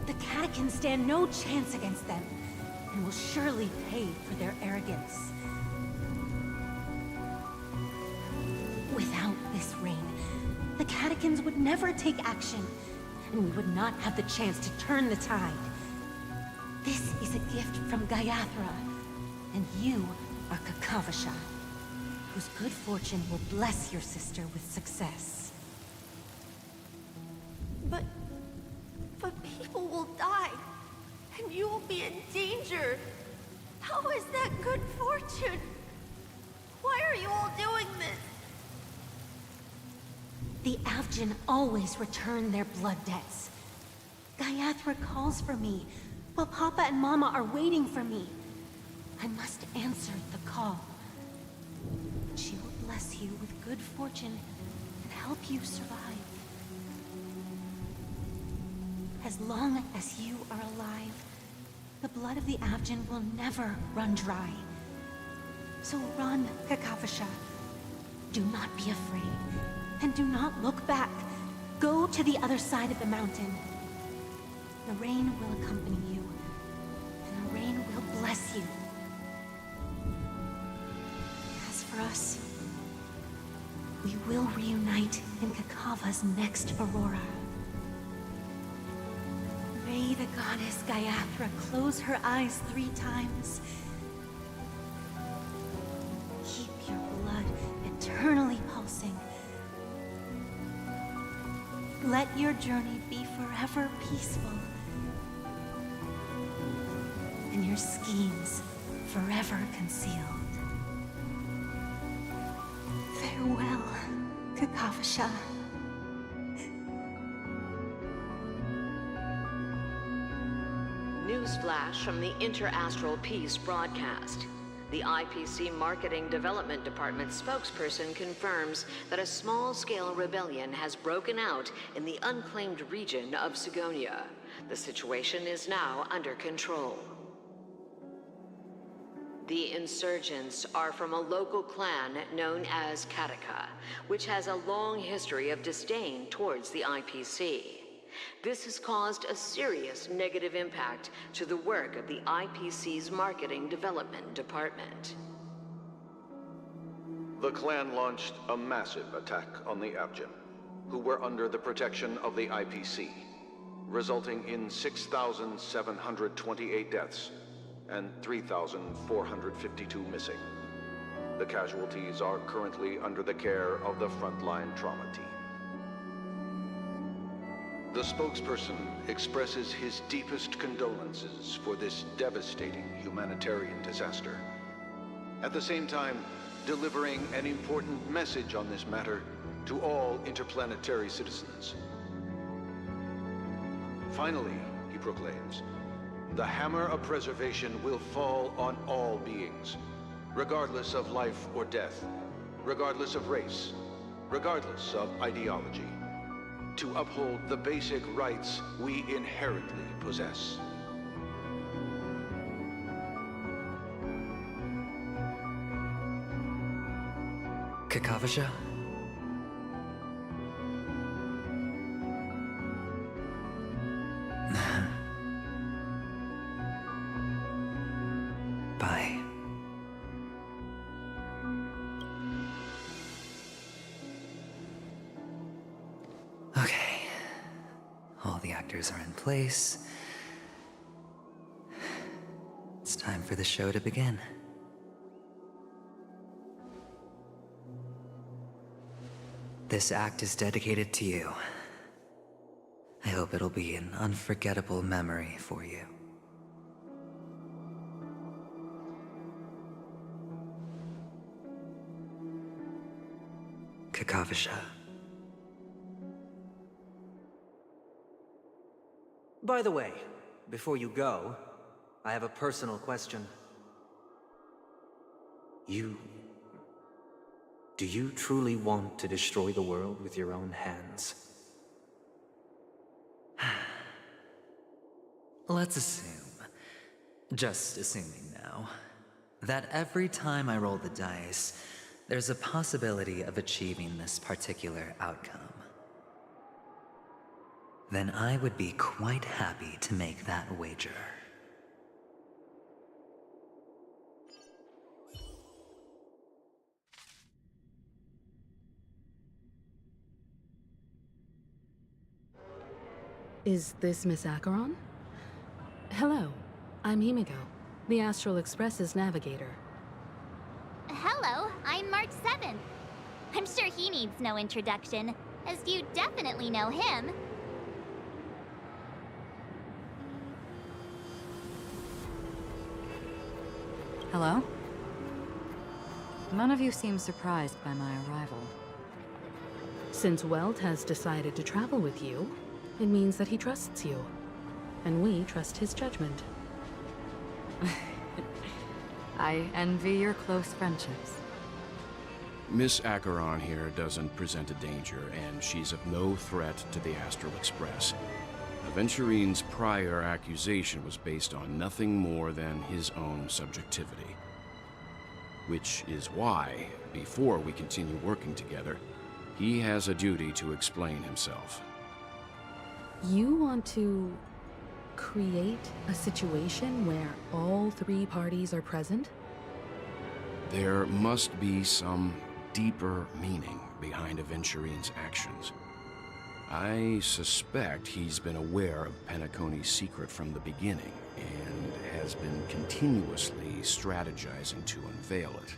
The Catechins stand no chance against them, and will surely pay for their arrogance. Without this rain, the Catechins would never take action, and we would not have the chance to turn the tide. This is a gift from 𝂸👸�13, and you are Kakavasha, whose good fortune will bless your sister with success. But people will die, and you will be in danger. How is that good fortune? Why are you all doing this? The Avgin always return their blood debts. 𝂸👸�13 calls for me, while Papa and Mama are waiting for me. I must answer the call. She will bless you with good fortune and help you survive. As long as you are alive, the blood of the Avgin will never run dry. So run, Kakavasha. Do not be afraid. And do not look back. Go to the other side of the mountain. The rain will accompany you, and the rain will bless you. As for us, we will reunite in Kakava's next aurora. May the goddess 𝂸👸�13 close her eyes 3 times. Keep your blood eternally pulsing. Let your journey be forever peaceful, and your schemes forever concealed. Farewell, Kakavasha. Newsflash from the Inter-Astral Peace broadcast. The IPC Marketing Development Department spokesperson confirms that a small-scale rebellion has broken out in the unclaimed region of Sigonia. The situation is now under control. The insurgents are from a local clan known as Kataka, which has a long history of disdain towards the IPC. This has caused a serious negative impact to the work of the IPC's Marketing Development Department. The clan launched a massive attack on the Avgin, who were under the protection of the IPC, resulting in 6,728 deaths and 3,452 missing. The casualties are currently under the care of the frontline trauma team. The spokesperson expresses his deepest condolences for this devastating humanitarian disaster. At the same time, delivering an important message on this matter to all interplanetary citizens. Finally, he proclaims, the hammer of preservation will fall on all beings, regardless of life or death, regardless of race, regardless of ideology, to uphold the basic rights we inherently possess. 𝂸🂸🂸🂸. Bye. Okay. All the actors are in place. It's time for the show to begin. This act is dedicated to you. I hope it'll be an unforgettable memory for you. 𝂸🂸🂸🂸. By the way, before you go, I have a personal question. Do you truly want to destroy the world with your own hands? Let's assume, just assuming now, that every time I roll the dice, there's a possibility of achieving this particular outcome. Then I would be quite happy to make that wager. Is this Miss Acheron? Hello, I'm Himiko, the Astral Express's navigator. Hello, I'm Mark 7. I'm sure he needs no introduction, as you definitely know him. Hello? None of you seem surprised by my arrival. Since Welt has decided to travel with you, it means that he trusts you, and we trust his judgment. I envy your close friendships. Miss Acheron here doesn't present a danger, and she's of no threat to the Astral Express. Aventurine's prior accusation was based on nothing more than his own subjectivity. Which is why, before we continue working together, he has a duty to explain himself. You want to create a situation where all three parties are present? There must be some deeper meaning behind Aventurine's actions. I suspect he's been aware of Penacony's secret from the beginning, and has been continuously strategizing to unveil it.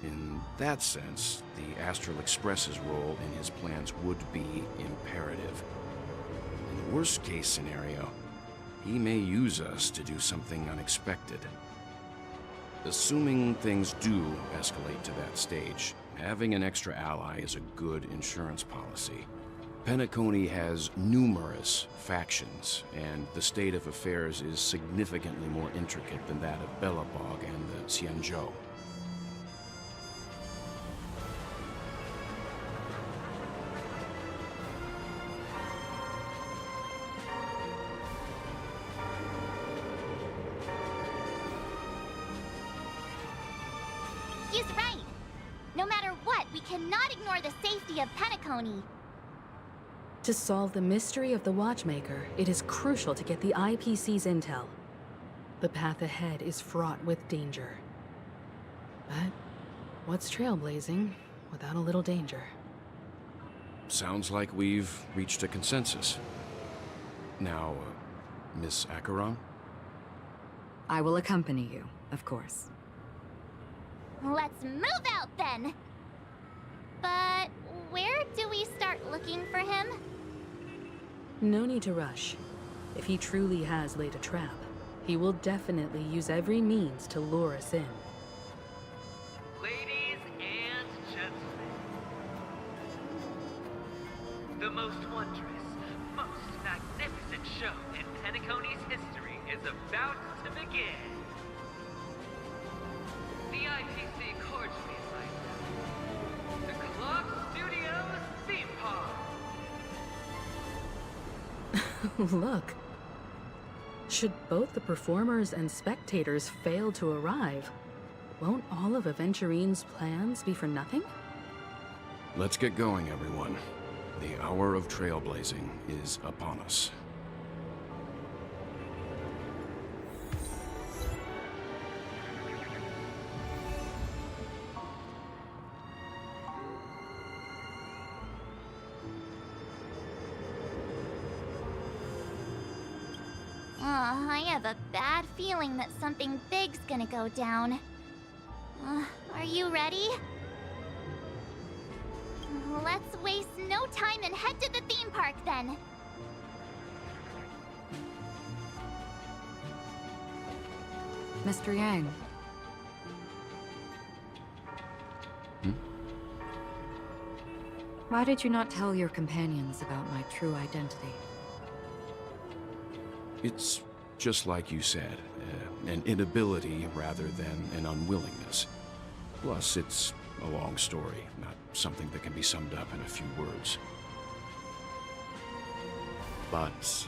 In that sense, the Astral Express's role in his plans would be imperative. In the worst-case scenario, he may use us to do something unexpected. Assuming things do escalate to that stage, having an extra ally is a good insurance policy. Penacony has numerous factions, and the state of affairs is significantly more intricate than that of Belobog and the Xianzhou. He's right. No matter what, we cannot ignore the safety of Penacony. To solve the mystery of the Watchmaker, it is crucial to get the IPC's intel. The path ahead is fraught with danger. But what's trailblazing without a little danger? Sounds like we've reached a consensus. Now, Miss Acheron? I will accompany you, of course. Let's move out then! But where do we start looking for him? No need to rush. If he truly has laid a trap, he will definitely use every means to lure us in. Ladies and gentlemen, The most wondrous, most magnificent show in Penacony's history is about to begin. The IPC cordially invites you. The Clock Studios theme park. Look. Should both the performers and spectators fail to arrive, won't all of Aventurine's plans be for nothing? Let's get going, everyone. The hour of trailblazing is upon us. I have a bad feeling that something big's gonna go down. Are you ready? Let's waste no time and head to the theme park then. Mr. Yang. Why did you not tell your companions about my true identity? It's just like you said, an inability rather than an unwillingness. Plus, it's a long story, not something that can be summed up in a few words. But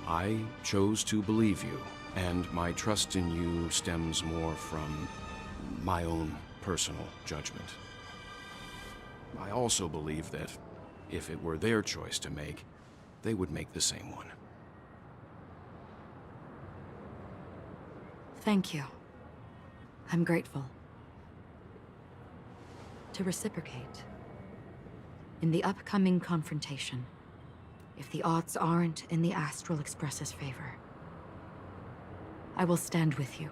I chose to believe you, and my trust in you stems more from my own personal judgment. I also believe that if it were their choice to make, they would make the same one. Thank you. I'm grateful. To reciprocate, in the upcoming confrontation, if the odds aren't in the Astral Express's favor, I will stand with you,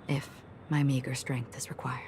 if my meager strength is required.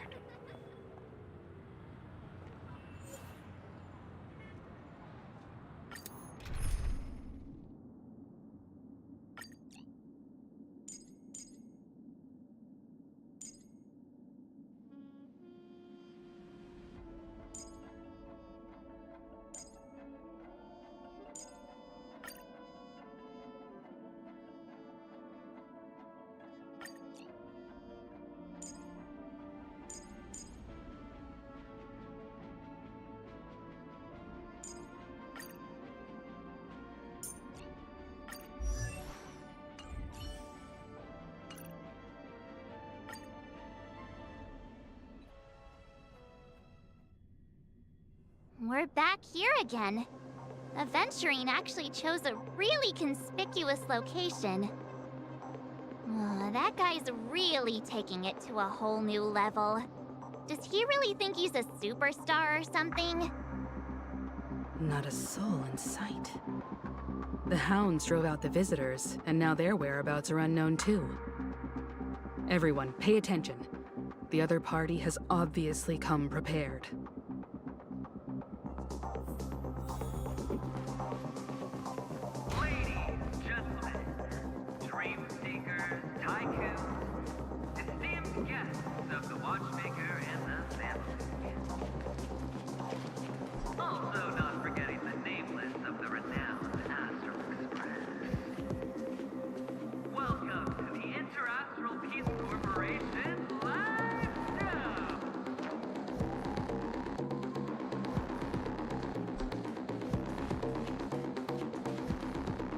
We're back here again. Aventurine actually chose a really conspicuous location. That guy's really taking it to a whole new level. Does he really think he's a superstar or something? Not a soul in sight. The hounds drove out the visitors, and now their whereabouts are unknown too. Everyone, pay attention. The other party has obviously come prepared.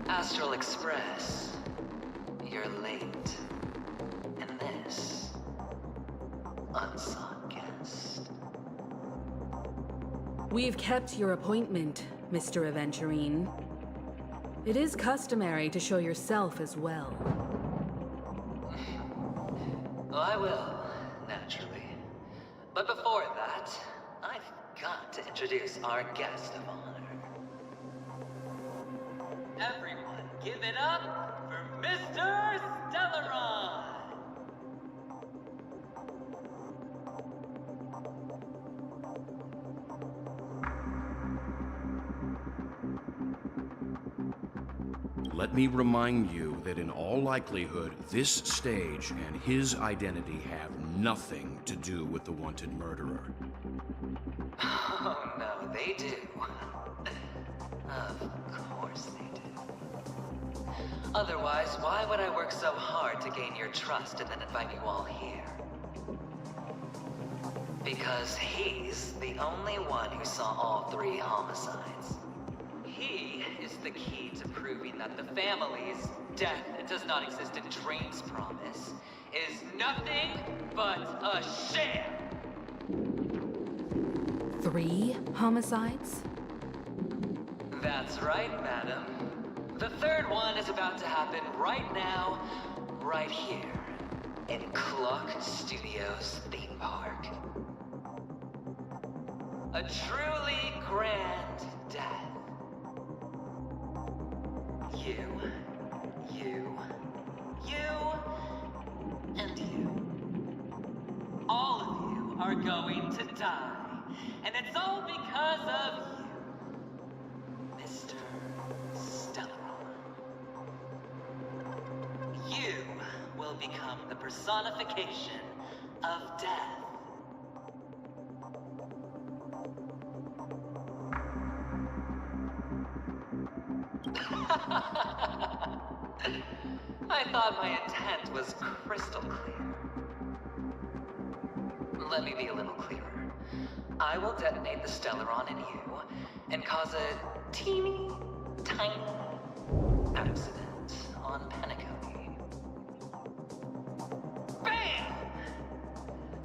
Astral Express, you're late. And this, unsought guest. We've kept your appointment, Mr. Aventurine. It is customary to show yourself as well. I will, naturally. But before that, I've got to introduce our guest of honor. Everyone, give it up for Mr. Stellaron! Let me remind you that in all likelihood, this stage and his identity have nothing to do with the wanted murderer. Oh no, they they do. Of course they do. Otherwise, why would I work so hard to gain your trust and then invite you all here? Because he's the only one who saw all 3 homicides. He is the key to proving that the family's death does not exist in Drain's promise is nothing but a sham! 3 homicides? That's right, madam. The 3rd one is about to happen right now, right here, in Clock Studios theme park. A truly grand death. You, and you. All of you are going to die. And it's all because of you, Mr. Stellaron. You will become the personification of death. I thought my intent was crystal clear. Let me be a little clearer. I will detonate the Stellaron in you and cause a teeny, tiny accident on Penacony. Bam!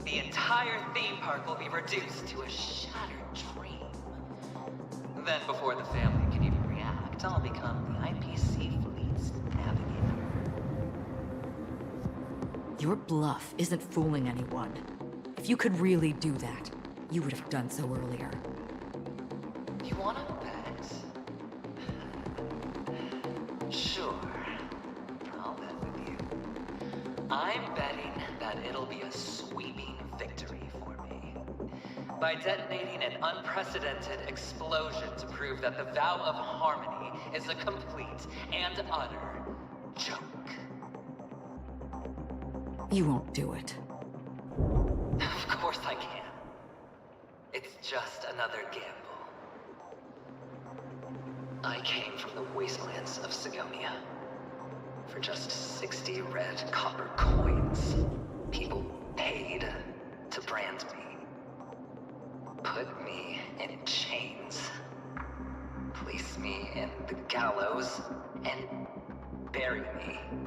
The entire theme park will be reduced to a shattered dream. Then before the family can even react, I'll become the IPC fleet's navigator. Your bluff isn't fooling anyone. If you could really do that, you would have done so earlier. You wanna bet? Sure. I'll bet with you. I'm betting that it'll be a sweeping victory for me. By detonating an unprecedented explosion to prove that the vow of harmony is a complete and utter joke. You won't do it. Of course I can. It's just another gamble. I came from the wastelands of Sigonia. For just 60 red copper coins, people paid to brand me. Put me in chains. Place me in the gallows and bury me in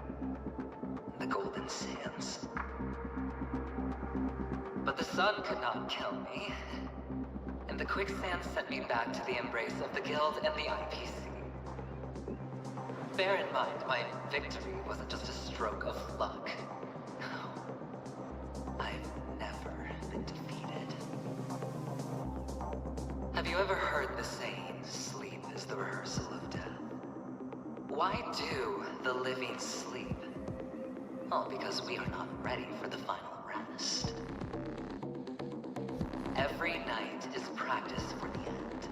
the Golden Sands. But the sun could not kill me, and the quicksand sent me back to the embrace of the Guild and the IPC. Bear in mind, my victory wasn't just a stroke of luck. I've never been defeated. Have you ever heard the saying, sleep is the rehearsal of death? Why do the living sleep? Oh, because we are not ready for the final rest. Every night is practice for the end.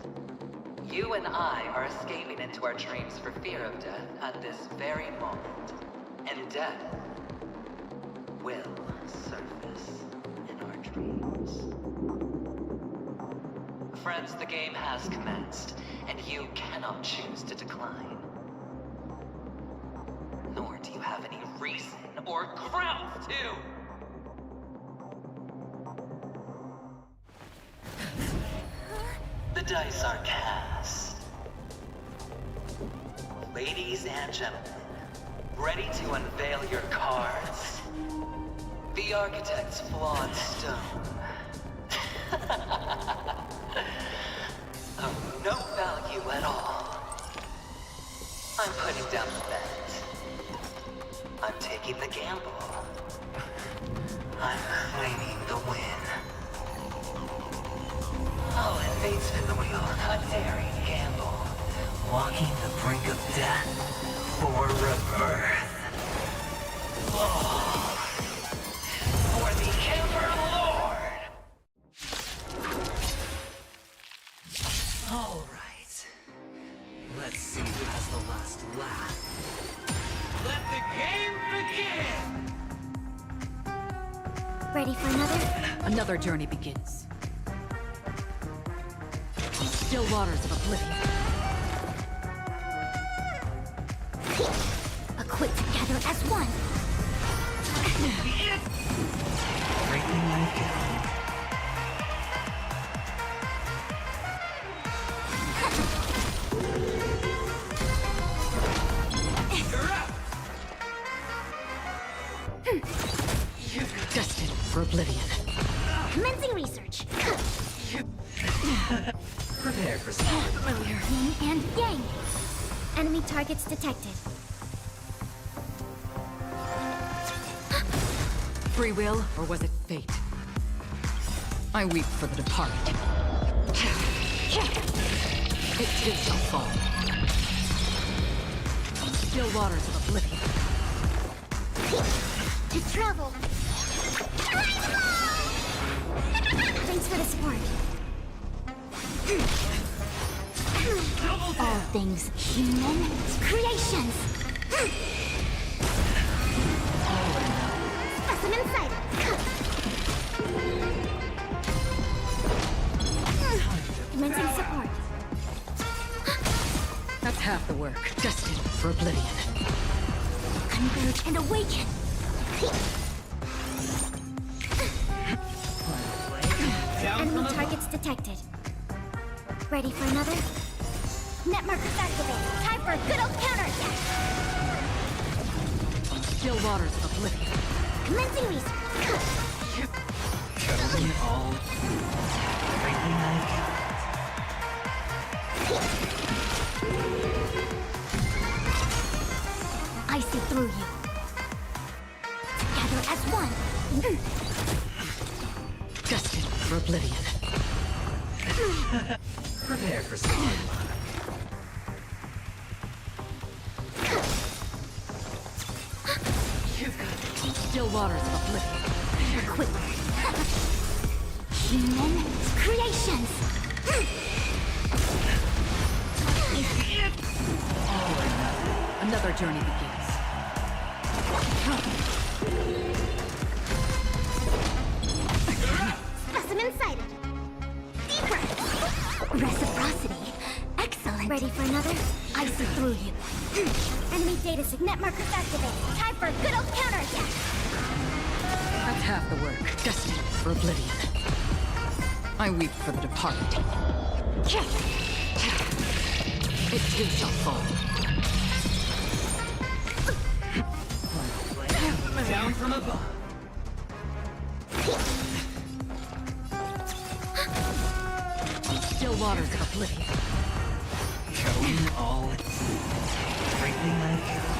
You and I are escaping into our dreams for fear of death at this very moment. And death will surface in our dreams. Friends, the game has commenced, and you cannot choose to decline. Nor do you have any reason or grounds to! The dice are cast. Ladies and gentlemen, ready to unveil your cards? The architect's flawed stone. Of no value at all. I'm putting down the bet. I'm taking the gamble. I'm claiming the win. I'll invade the wheel, a daring gamble. Walking the brink of death for rebirth. Oh, for the Ember Lord! All right. Let's see who has the last laugh. Let the game begin! Ready for another? Another journey begins. Still waters of oblivion. Equip together as one. Everything I've got. Destined for oblivion. Commencing research. Prepare for something familiar. Yin and yang. Enemy targets detected. Free will, or was it fate? I weep for the departed. It too shall fall. Still waters of oblivion. To travel. Thanks for the support. All things human creations. Specimen sighted. Commencing support. That's half the work. Destined for oblivion. Converge and awaken. Enemy targets detected. Ready for another? Net markers activated. Time for a good old counterattack. Still waters of oblivion. Commencing research. Chosen all. Everything I've got. I see through you. Together as one. Destined for oblivion. Prepare for something. Still waters of oblivion. Equip. Human creations. Another journey begins. Specimen sighted. Deep breath. Reciprocity. Excellent. Ready for another? I see through you. Enemy data net markers activated. Time for a good old counterattack. That's half the work. Destined for oblivion. I weep for the departed. It too shall fall. Down from above. Still waters of oblivion. Chosen all. Everything I've got.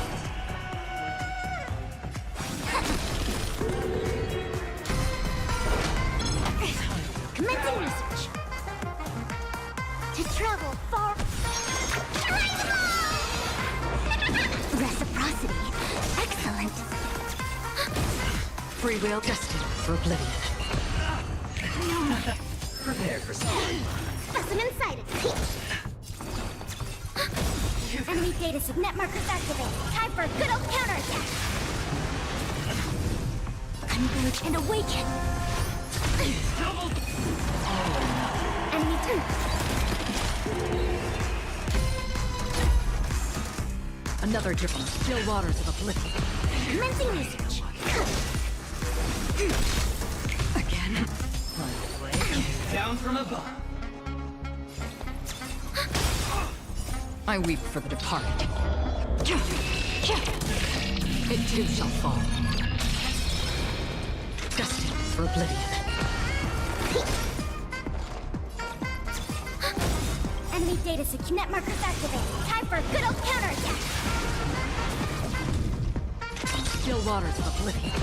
Commencing research. To travel far. Reciprocity. Excellent. Free will destined for oblivion. Prepare for something. Specimen sighted. Enemy data net markers activated. Time for a good old counterattack. Converge and awaken. Enemy turn. Another journey. Still waters of oblivion. Commencing research. Again. Down from above. I weep for the departed. It too shall fall. Destined for oblivion. Enemy data net markers activated. Time for a good old counterattack. Still waters of oblivion.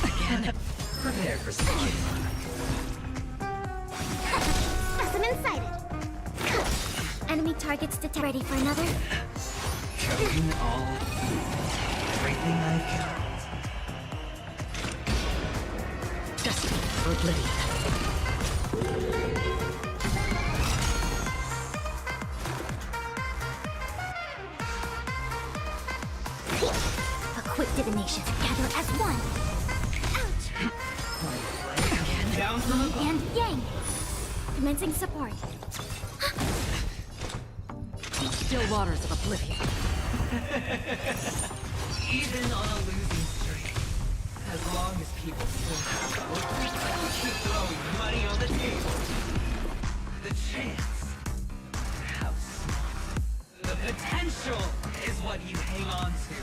Again. Prepare for something. Specimen sighted. Enemy targets detected. Ready for another? Chosen all. Everything I've got. Destined for oblivion. A quick divination. Gather as one. Ouch! Down from above. And yang. Commencing support. Still waters of oblivion. Even on a losing streak, as long as people still keep throwing money on the table, the chance, the house, the potential is what you hang on to.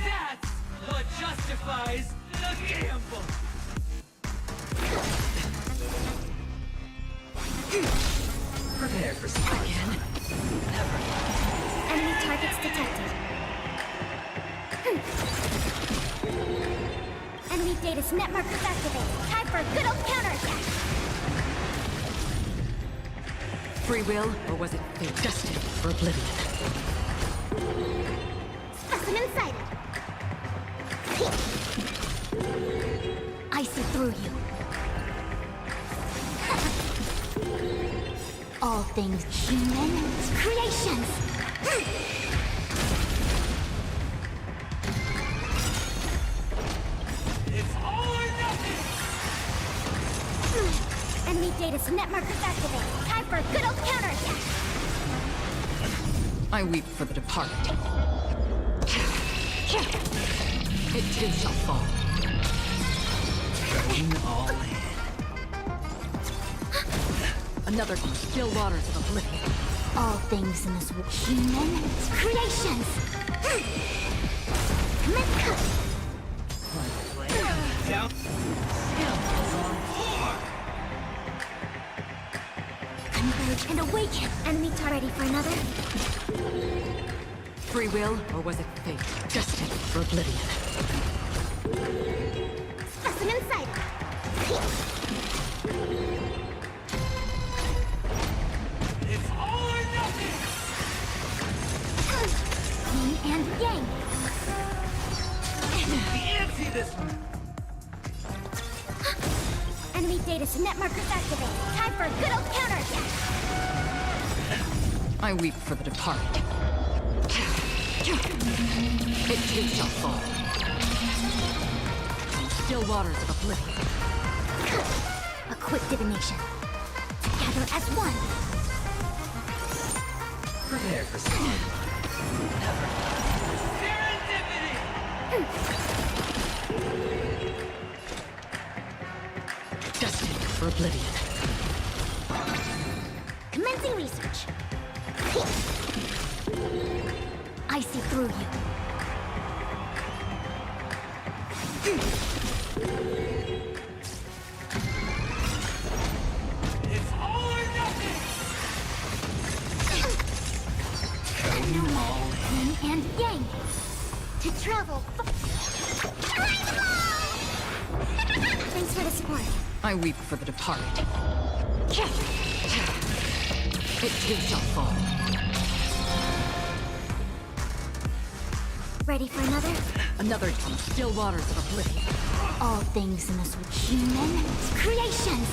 That's what justifies the gamble. Prepare for some again. Enemy targets detected. Enemy data's net markers activated. Time for a good old counterattack. Free will, or was it fate destined for oblivion? Specimen sighted. I see through you. All things human creations. It's all or nothing! Enemy data's net markers activated. Time for a good old counterattack. I weep for the departed. It too shall fall. Going all in. Another still waters of oblivion. All things in this world. Human creations. Down. Converge and awaken. Enemy target ready for another. Free will, or was it fate destined for oblivion? Specimen sighted. It's all or nothing! Yin and yang. Fancy this one! Enemy data's net markers activated. Time for a good old counterattack. I weep for the departed. It too shall fall. Still waters of oblivion. A quick divination. Together as one. Prepare for some. Destined for oblivion. Commencing research. I see through you. It's all or nothing! Going all in. Yin and yang. To travel. Thanks for the support. I weep for the departed. It too shall fall. Ready for another? Another still waters of oblivion. All things in this world. Human creations.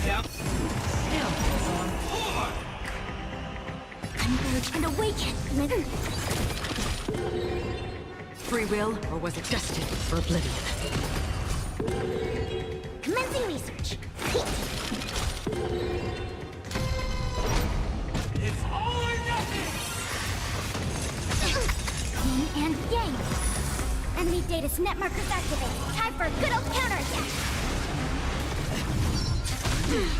Down. Converge and awaken. Free will, or was it destined for oblivion? Commencing research. It's all or nothing! Yin and yang. Enemy data's net markers activated. Time for a good old counterattack.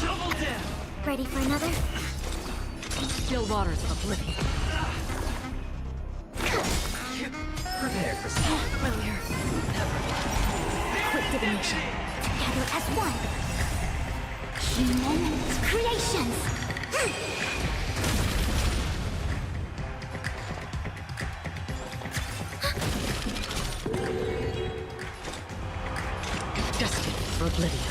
Double down! Ready for another? Still waters of oblivion. Prepare for some. Familiar. Quick divination. Together as one. Human creations. Destined for oblivion.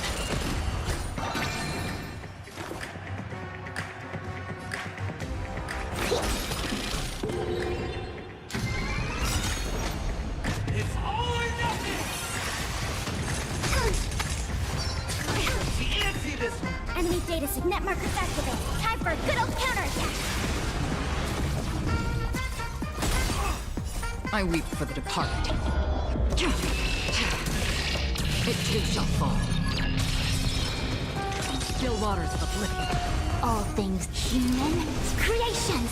It's all or nothing! Fancy this one! Enemy data net markers activated. Time for a good old counterattack. I weep for the departed. It too shall fall. Still waters of oblivion. All things human creations.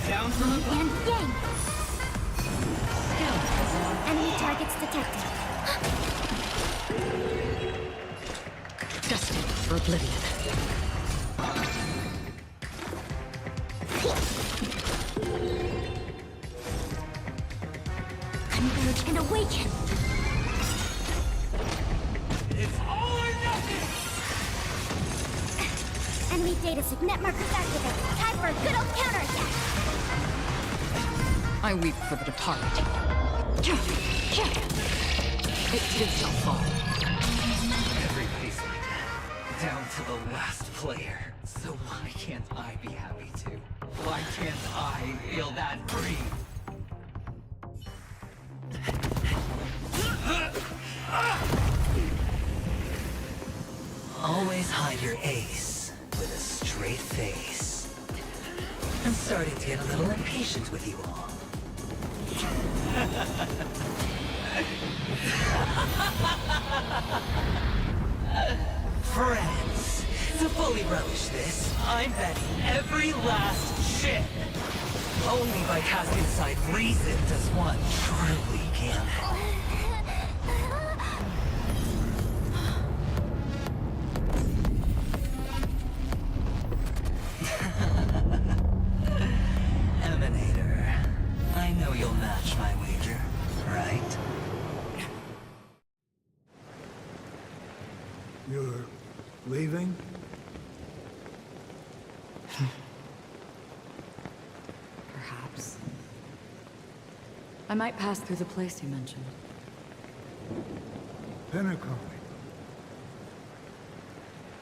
Down from above. And yang. Enemy targets detected. Destined for oblivion. Converge and awaken. It's all or nothing! Enemy data signet markers activated. Time for a good old counterattack. I weep for the departed. It too shall fall. Everybody's like that. Down to the last player. So why can't I be happy too? Why can't I feel that free? Always hide your ace with a straight face. I'm starting to get a little impatient with you all. Friends, to fully relish this, I'm betting every last chip. Only by casting aside reason does one truly gamble. Emanator, I know you'll match my wager, right? You're leaving? Perhaps. I might pass through the place you mentioned. Penacony.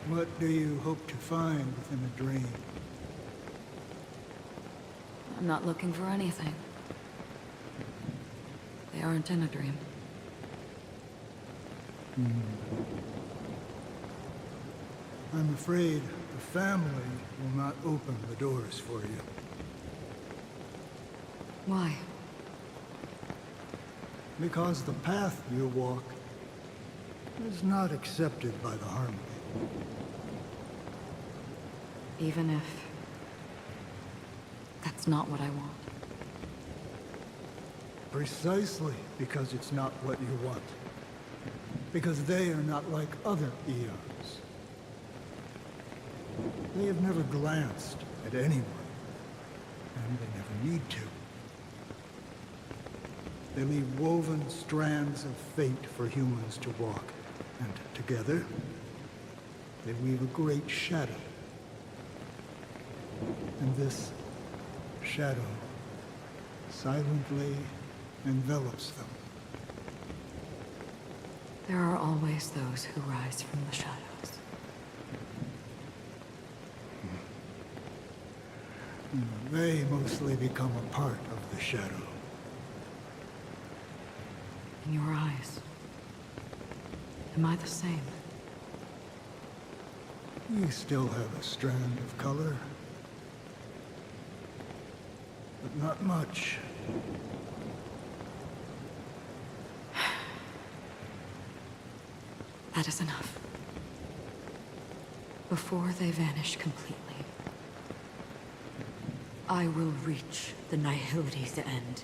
What do you hope to find within a dream? I'm not looking for anything. They aren't in a dream. I'm afraid the family will not open the doors for you. Why? Because the path you walk is not accepted by the Harmony. Even if... that's not what I want. Precisely because it's not what you want. Because they are not like other eons. They have never glanced at anyone, and they never need to. They leave woven strands of fate for humans to walk, and together, they weave a great shadow. And this shadow silently envelops them. There are always those who rise from the shadows. They mostly become a part of the shadow. In your eyes, am I the same? You still have a strand of color, but not much. That is enough. Before they vanish completely, I will reach the nihility's end.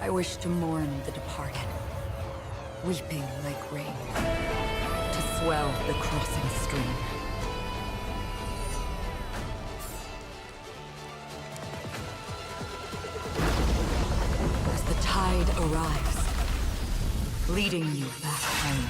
I wish to mourn the departed, weeping like rain, to swell the crossing stream. As the tide arrives, leading you back home.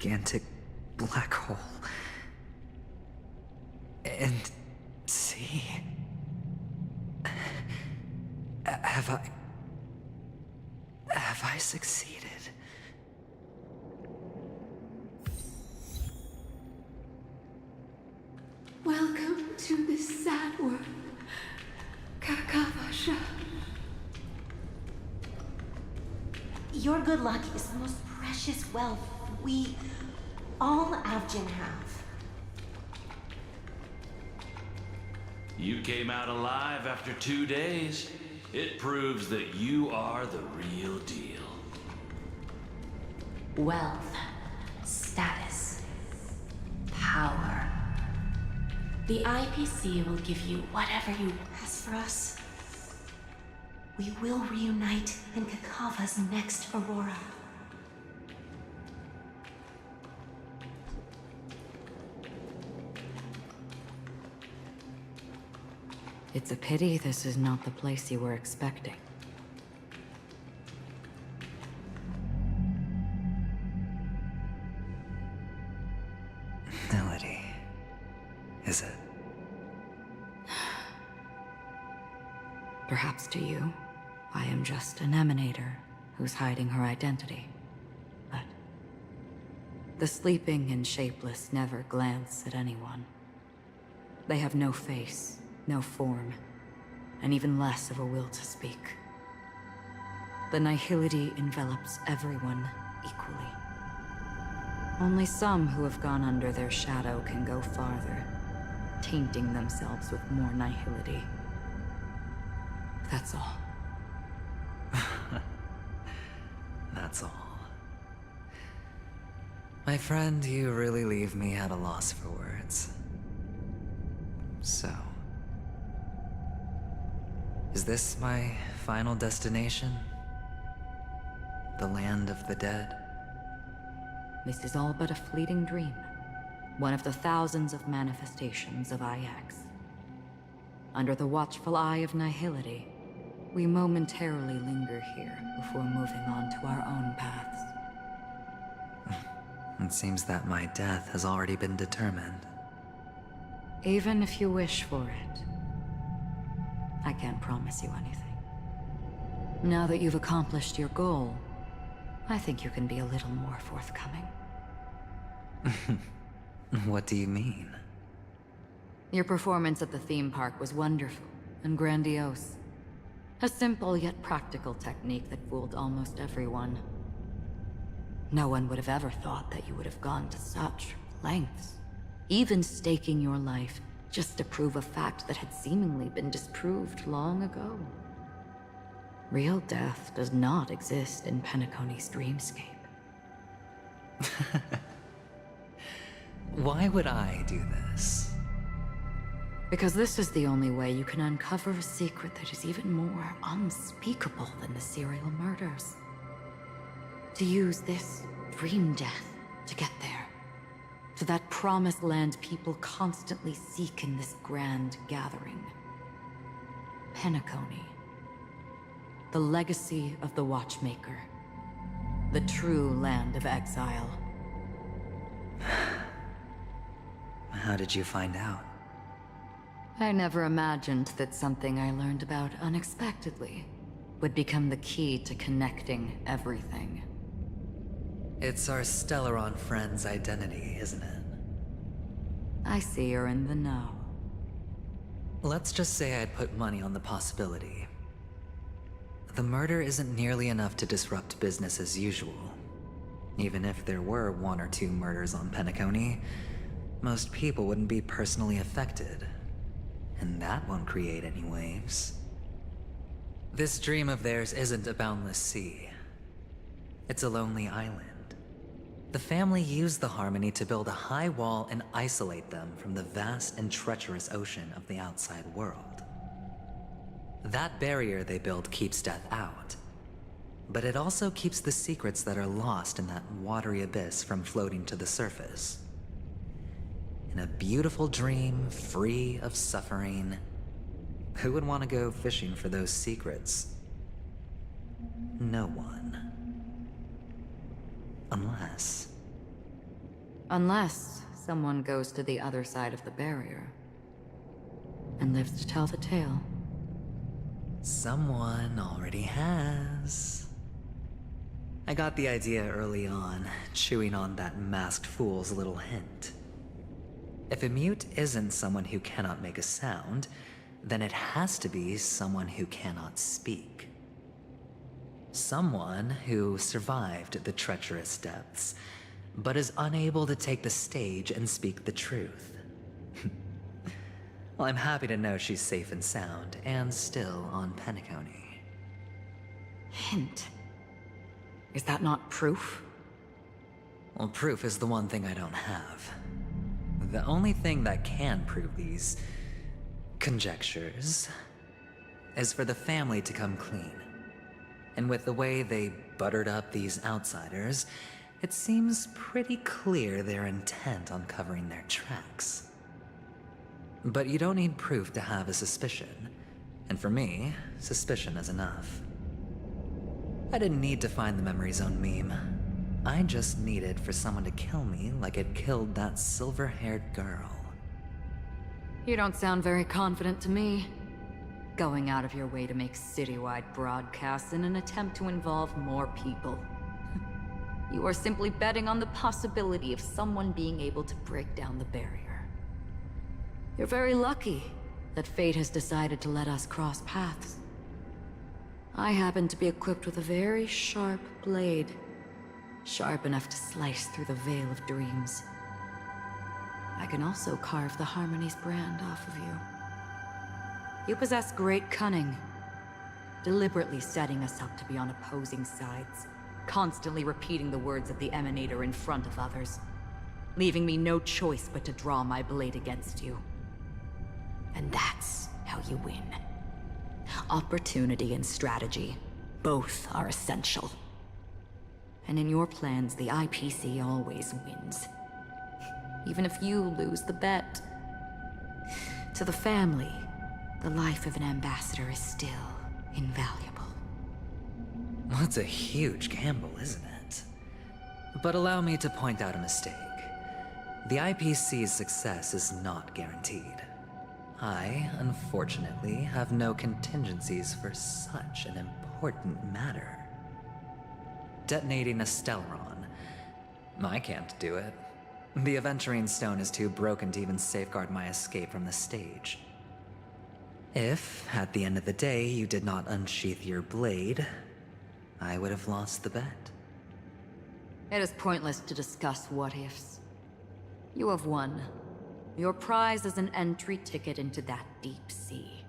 gigantic black hole. And see... Have I succeeded? Welcome to this sad world, Kakavasha. Your good luck is the most precious wealth we, all Avgin, have. You came out alive after 2 days. It proves that you are the real deal. Wealth, status, power. The IPC will give you whatever you ask for us. We will reunite in Kakava's next Aurora. It's a pity this is not the place you were expecting. Melody. Is it? Perhaps to you, I am just an emanator who's hiding her identity. But the sleeping and shapeless never glance at anyone. They have no face, no form, and even less of a will to speak. The nihility envelops everyone equally. Only some who have gone under their shadow can go farther, tainting themselves with more nihility. That's all. That's all. My friend, you really leave me at a loss for words. So... is this my final destination? The land of the dead? This is all but a fleeting dream. One of the thousands of manifestations of IX. Under the watchful eye of nihility, we momentarily linger here before moving on to our own paths. It seems that my death has already been determined. Even if you wish for it, I can't promise you anything. Now that you've accomplished your goal, I think you can be a little more forthcoming. What do you mean? Your performance at the theme park was wonderful and grandiose. A simple yet practical technique that fooled almost everyone. No one would have ever thought that you would have gone to such lengths, even staking your life just to prove a fact that had seemingly been disproved long ago. Real death does not exist in Penacony's dreamscape. Why would I do this? Because this is the only way you can uncover a secret that is even more unspeakable than the serial murders. To use this dream death to get there. To that promised land people constantly seek in this grand gathering. Penacony. The legacy of the Watchmaker. The true land of exile. How did you find out? I never imagined that something I learned about unexpectedly would become the key to connecting everything. It's our Stellaron friend's identity, isn't it? I see you're in the know. Let's just say I'd put money on the possibility. The murder isn't nearly enough to disrupt business as usual. Even if there were 1 or 2 murders on Penacony, most people wouldn't be personally affected. And that won't create any waves. This dream of theirs isn't a boundless sea. It's a lonely island. The family used the Harmony to build a high wall and isolate them from the vast and treacherous ocean of the outside world. That barrier they built keeps death out. But it also keeps the secrets that are lost in that watery abyss from floating to the surface. In a beautiful dream, free of suffering, who would want to go fishing for those secrets? No one. Unless... Unless someone goes to the other side of the barrier and lives to tell the tale. Someone already has. I got the idea early on, chewing on that masked fool's little hint. If a mute isn't someone who cannot make a sound, then it has to be someone who cannot speak. Someone who survived the treacherous depths, but is unable to take the stage and speak the truth. Well, I'm happy to know she's safe and sound, and still on Penacony. Hint? Is that not proof? Well, proof is the one thing I don't have. The only thing that can prove these conjectures is for the family to come clean. And with the way they buttered up these outsiders, it seems pretty clear they're intent on covering their tracks. But you don't need proof to have a suspicion. And for me, suspicion is enough. I didn't need to find the Memory Zone meme. I just needed for someone to kill me like it killed that silver-haired girl. You don't sound very confident to me. Going out of your way to make citywide broadcasts in an attempt to involve more people. You are simply betting on the possibility of someone being able to break down the barrier. You're very lucky that fate has decided to let us cross paths. I happen to be equipped with a very sharp blade, sharp enough to slice through the veil of dreams. I can also carve the Harmony's brand off of you. You possess great cunning, deliberately setting us up to be on opposing sides, constantly repeating the words of the Emanator in front of others, leaving me no choice but to draw my blade against you. And that's how you win. Opportunity and strategy, both are essential. And in your plans, the IPC always wins. Even if you lose the bet. To the family, the life of an ambassador is still invaluable. Well, it's a huge gamble, isn't it? But allow me to point out a mistake. The IPC's success is not guaranteed. I, unfortunately, have no contingencies for such an important matter. Detonating a Stellron. I can't do it. The Aventurine Stone is too broken to even safeguard my escape from the stage. If, at the end of the day, you did not unsheath your blade, I would have lost the bet. It is pointless to discuss what-ifs. You have won. Your prize is an entry ticket into that deep sea.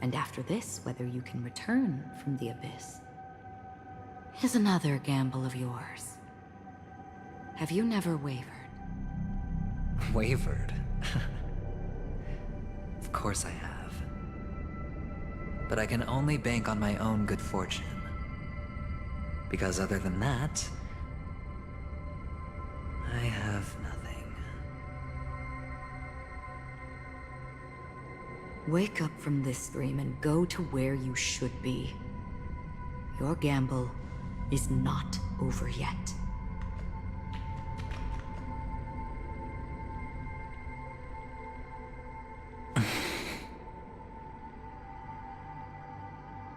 And after this, whether you can return from the abyss is another gamble of yours. Have you never wavered? Wavered? Of course I have. But I can only bank on my own good fortune. Because other than that, I have nothing. Wake up from this dream and go to where you should be. Your gamble is not over yet.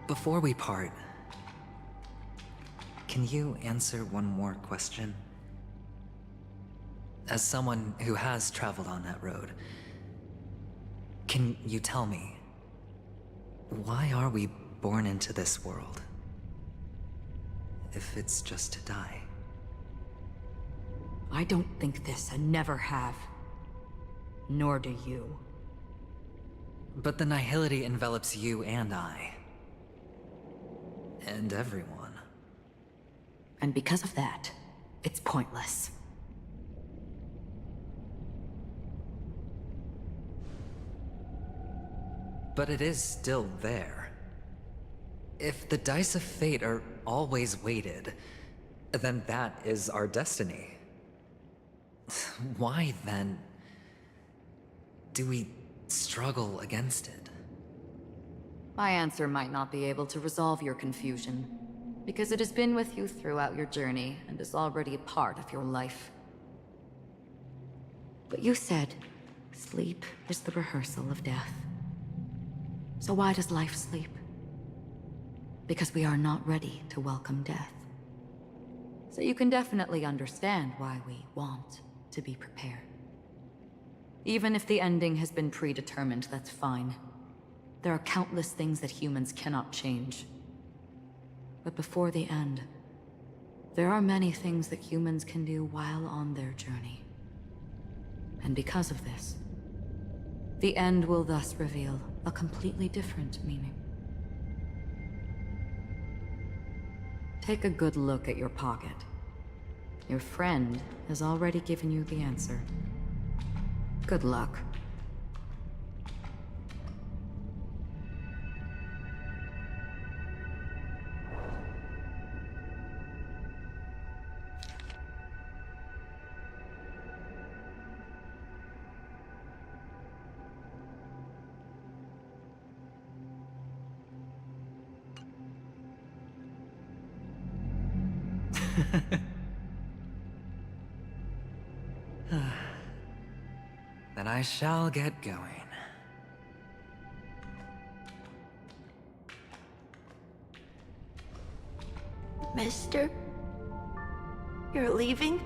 Before we part, can you answer one more question? As someone who has traveled on that road, can you tell me, why are we born into this world? If it's just to die. I don't think this and never have. Nor do you. But the nihility envelops you and I. And everyone. And because of that, it's pointless. But it is still there. If the dice of fate are always weighted, then that is our destiny. Why, then, do we struggle against it? My answer might not be able to resolve your confusion, because it has been with you throughout your journey and is already a part of your life. But you said sleep is the rehearsal of death. So why does life sleep? Because we are not ready to welcome death. So you can definitely understand why we want to be prepared. Even if the ending has been predetermined, that's fine. There are countless things that humans cannot change. But before the end, there are many things that humans can do while on their journey. And because of this, the end will thus reveal a completely different meaning. Take a good look at your pocket. Your friend has already given you the answer. Good luck. Then I shall get going. Mister? You're leaving?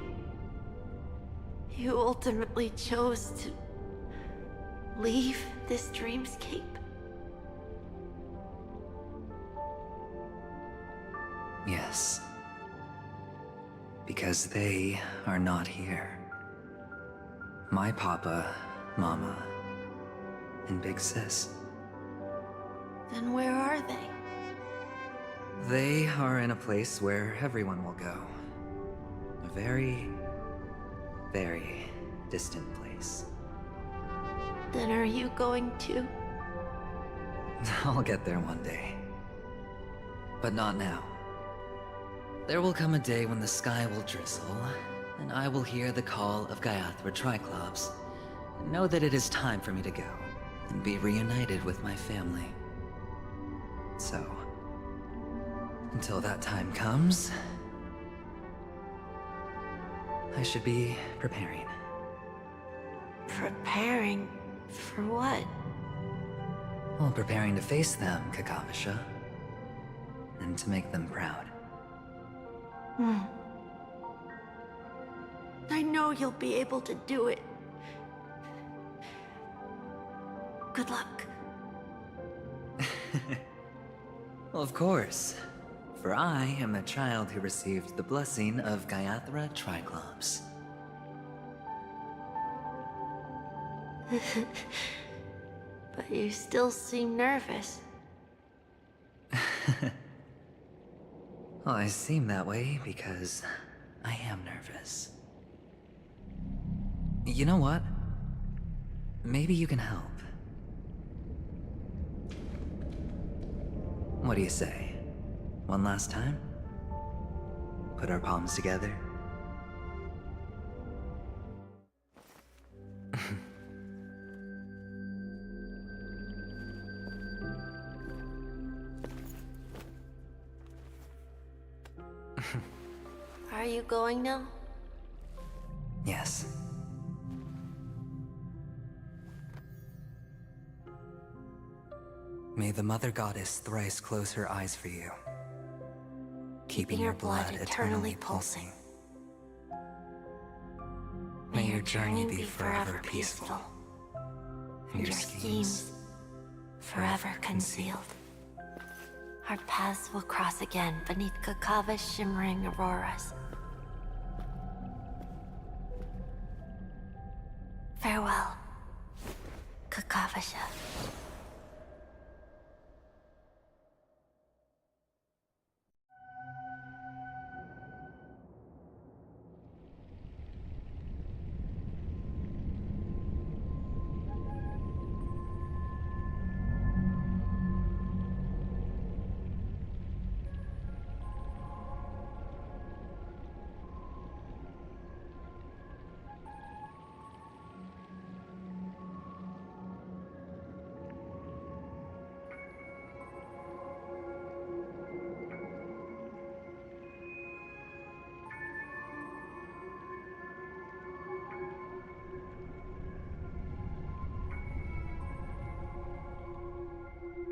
You ultimately chose to leave this dreamscape? Yes. Because they are not here. My papa, mama, and big sis. Then where are they? They are in a place where everyone will go. A very, very distant place. Then are you going to? I'll get there one day. But not now. There will come a day when the sky will drizzle, and I will hear the call of 𝂸📸📸📸, and know that it is time for me to go, and be reunited with my family. So, until that time comes, I should be preparing. Preparing for what? Well, preparing to face them, 𝂸📸📸📸, and to make them proud. I know you'll be able to do it. Good luck. Well, of course. For I am the child who received the blessing of 𝂸📸📸📸📸. But you still seem nervous. Well, I seem that way because I am nervous. You know what? Maybe you can help. What do you say? One last time? Put our palms together? Are you going now? Yes. May the Mother Goddess thrice close her eyes for you, keeping your blood eternally pulsing. May your journey be forever peaceful, and your schemes forever concealed. Our paths will cross again beneath 𝂸📸📸📸's shimmering auroras. Farewell, 𝂸📸📸📸.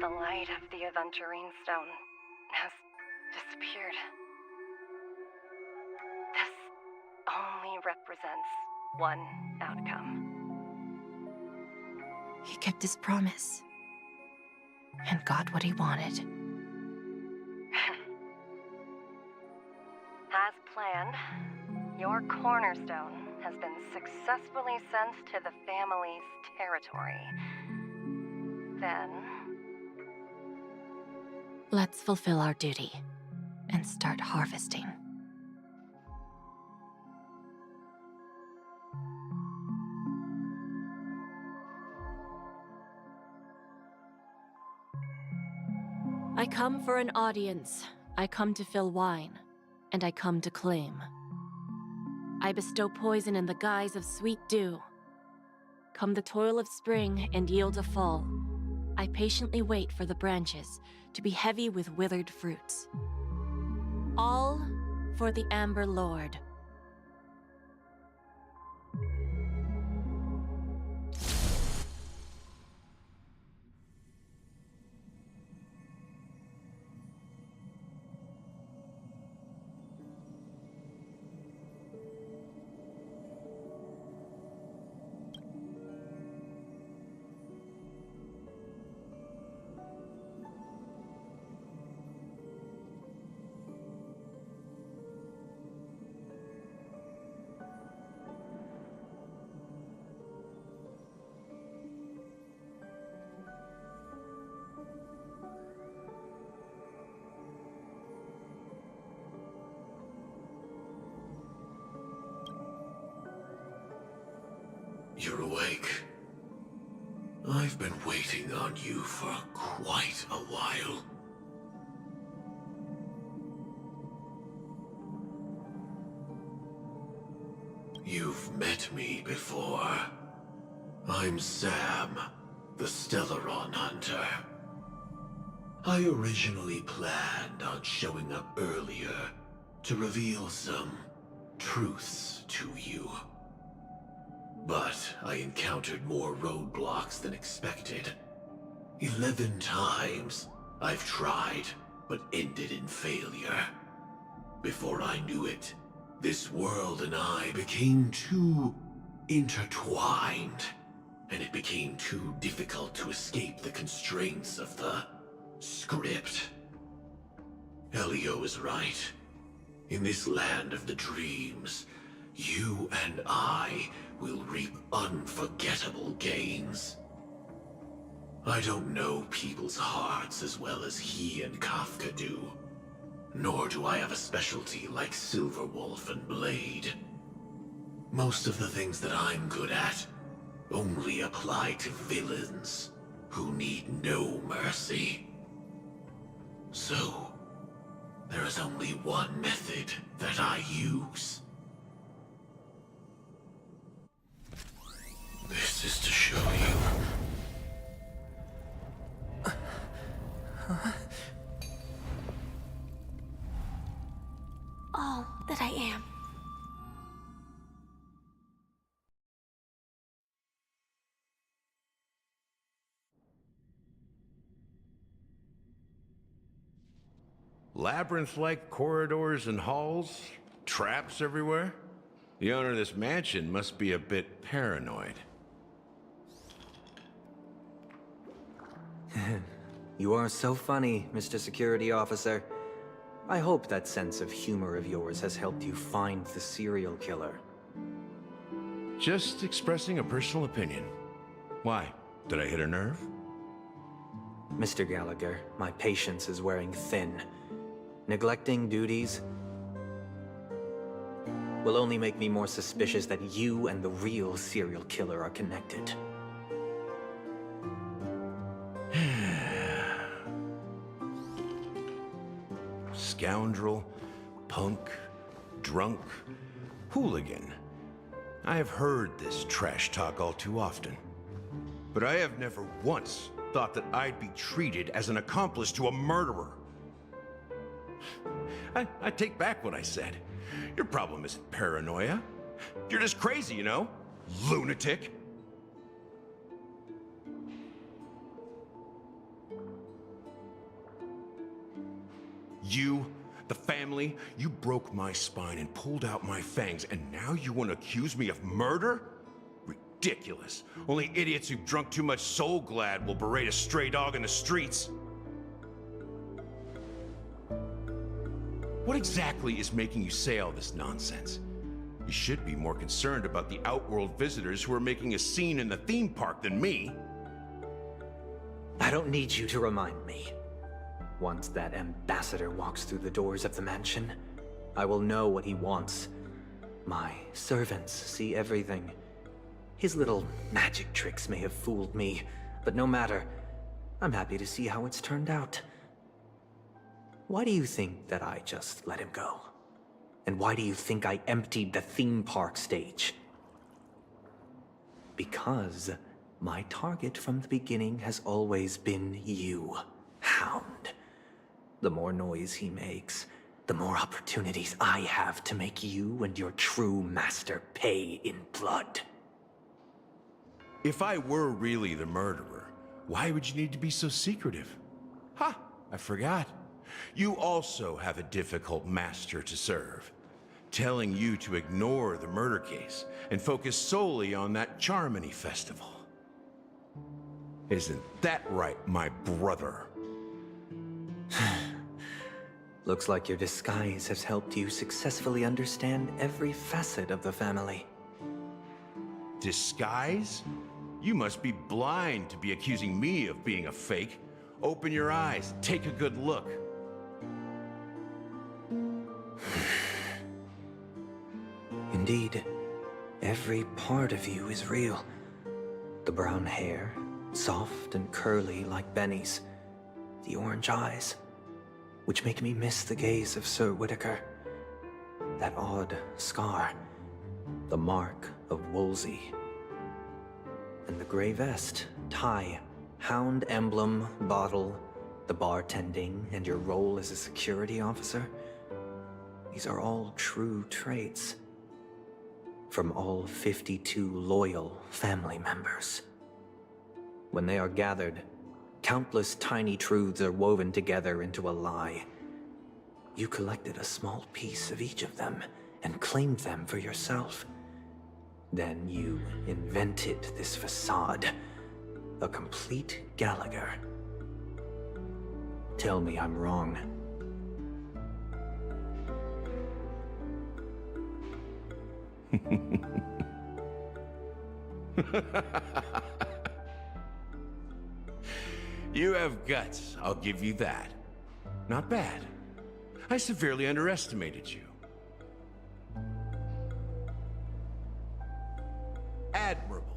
The light of the Aventurine Stone has disappeared. This only represents one outcome. He kept his promise. And got what he wanted. As planned, your cornerstone has been successfully sent to the family's territory. Then... let's fulfill our duty and start harvesting. I come for an audience. I come to fill wine, and I come to claim. I bestow poison in the guise of sweet dew. Come the toil of spring and yield a fall. I patiently wait for the branches to be heavy with withered fruits. All for the Amber Lord. You're awake. I've been waiting on you for quite a while. You've met me before. I'm Sam, the Stellaron Hunter. I originally planned on showing up earlier to reveal some truths to you. But I encountered more roadblocks than expected. 11 times I've tried, but ended in failure. Before I knew it, this world and I became too intertwined, and it became too difficult to escape the constraints of the script. Elio is right. In this land of the dreams, you and I will reap unforgettable gains. I don't know people's hearts as well as he and Kafka do. Nor do I have a specialty like Silverwolf and Blade. Most of the things that I'm good at only apply to villains who need no mercy. So, there is only one method that I use. This is to show you. All that I am. Labyrinth-like corridors and halls? Traps everywhere? The owner of this mansion must be a bit paranoid. You are so funny, Mr. Security Officer. I hope that sense of humor of yours has helped you find the serial killer. Just expressing a personal opinion. Why? Did I hit a nerve? Mr. Gallagher, my patience is wearing thin. Neglecting duties will only make me more suspicious that you and the real serial killer are connected. Scoundrel, punk, drunk, hooligan. I have heard this trash talk all too often. But I have never once thought that I'd be treated as an accomplice to a murderer. I take back what I said. Your problem isn't paranoia. You're just crazy, you know? Lunatic. You, the family, you broke my spine and pulled out my fangs, and now you want to accuse me of murder? Ridiculous. Only idiots who've drunk too much Soul Glad will berate a stray dog in the streets. What exactly is making you say all this nonsense? You should be more concerned about the Outworld visitors who are making a scene in the theme park than me. I don't need you to remind me. Once that ambassador walks through the doors of the mansion, I will know what he wants. My servants see everything. His little magic tricks may have fooled me, but no matter. I'm happy to see how it's turned out. Why do you think that I just let him go? And why do you think I emptied the theme park stage? Because my target from the beginning has always been you, Hound. The more noise he makes, the more opportunities I have to make you and your true master pay in blood. If I were really the murderer, why would you need to be so secretive? Ha! I forgot. You also have a difficult master to serve, telling you to ignore the murder case and focus solely on that Charmony festival. Isn't that right, my brother? Looks like your disguise has helped you successfully understand every facet of the family. Disguise? You must be blind to be accusing me of being a fake. Open your eyes, take a good look. Indeed, every part of you is real. The brown hair, soft and curly like Benny's. The orange eyes, which make me miss the gaze of Sir Whitaker. That odd scar, the mark of Wolsey. And the gray vest, tie, hound emblem, bottle, the bartending, and your role as a security officer. These are all true traits. From all 52 loyal family members. When they are gathered, countless tiny truths are woven together into a lie. You collected a small piece of each of them and claimed them for yourself. Then you invented this facade, a complete Gallagher. Tell me I'm wrong. You have guts, I'll give you that. Not bad. I severely underestimated you. Admirable.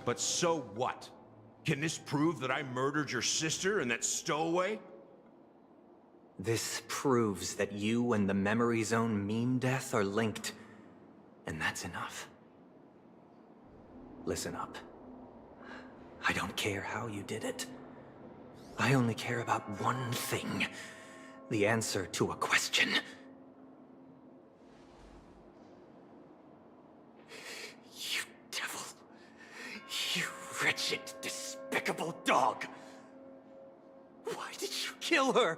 But so what? Can this prove that I murdered your sister and that stowaway? This proves that you and the Memory Zone meme death are linked. And that's enough. Listen up. I don't care how you did it. I only care about one thing. The answer to a question. You devil. You wretched, despicable dog. Why did you kill her?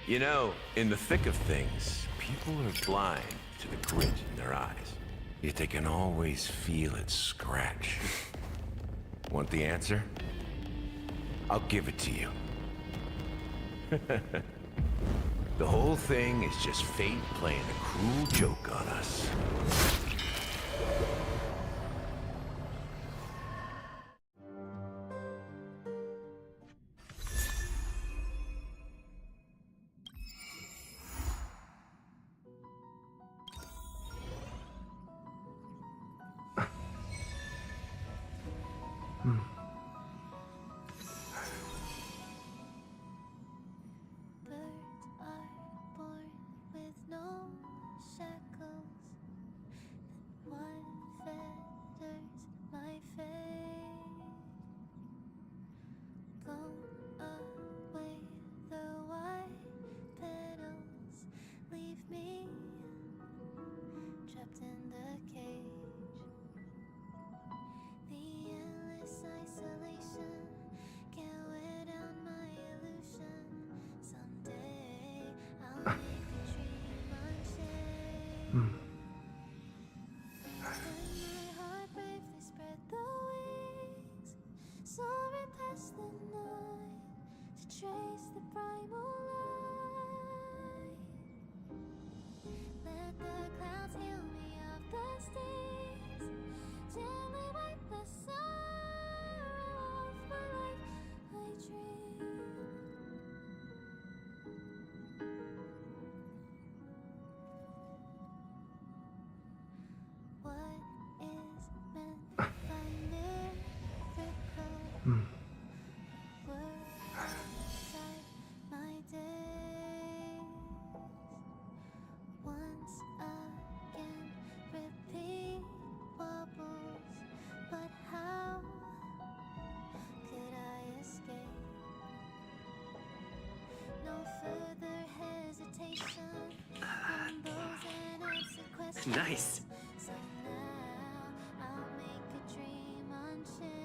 You know, in the thick of things, people are blind to the grit in their eyes. Yet they can always feel it scratch. Want the answer? I'll give it to you. The whole thing is just fate playing a cruel joke on us. Birds are born with no shackles. One trace the primal light. Let the clouds heal me of the stains. Gently wipe the sorrow off my life. I dream. What is meant by miracle? Words inside my days. Once again, repeat wobbles. But how could I escape? No further hesitation. Rumbles and answer questions. Nice. So now I'll make a dream unchained.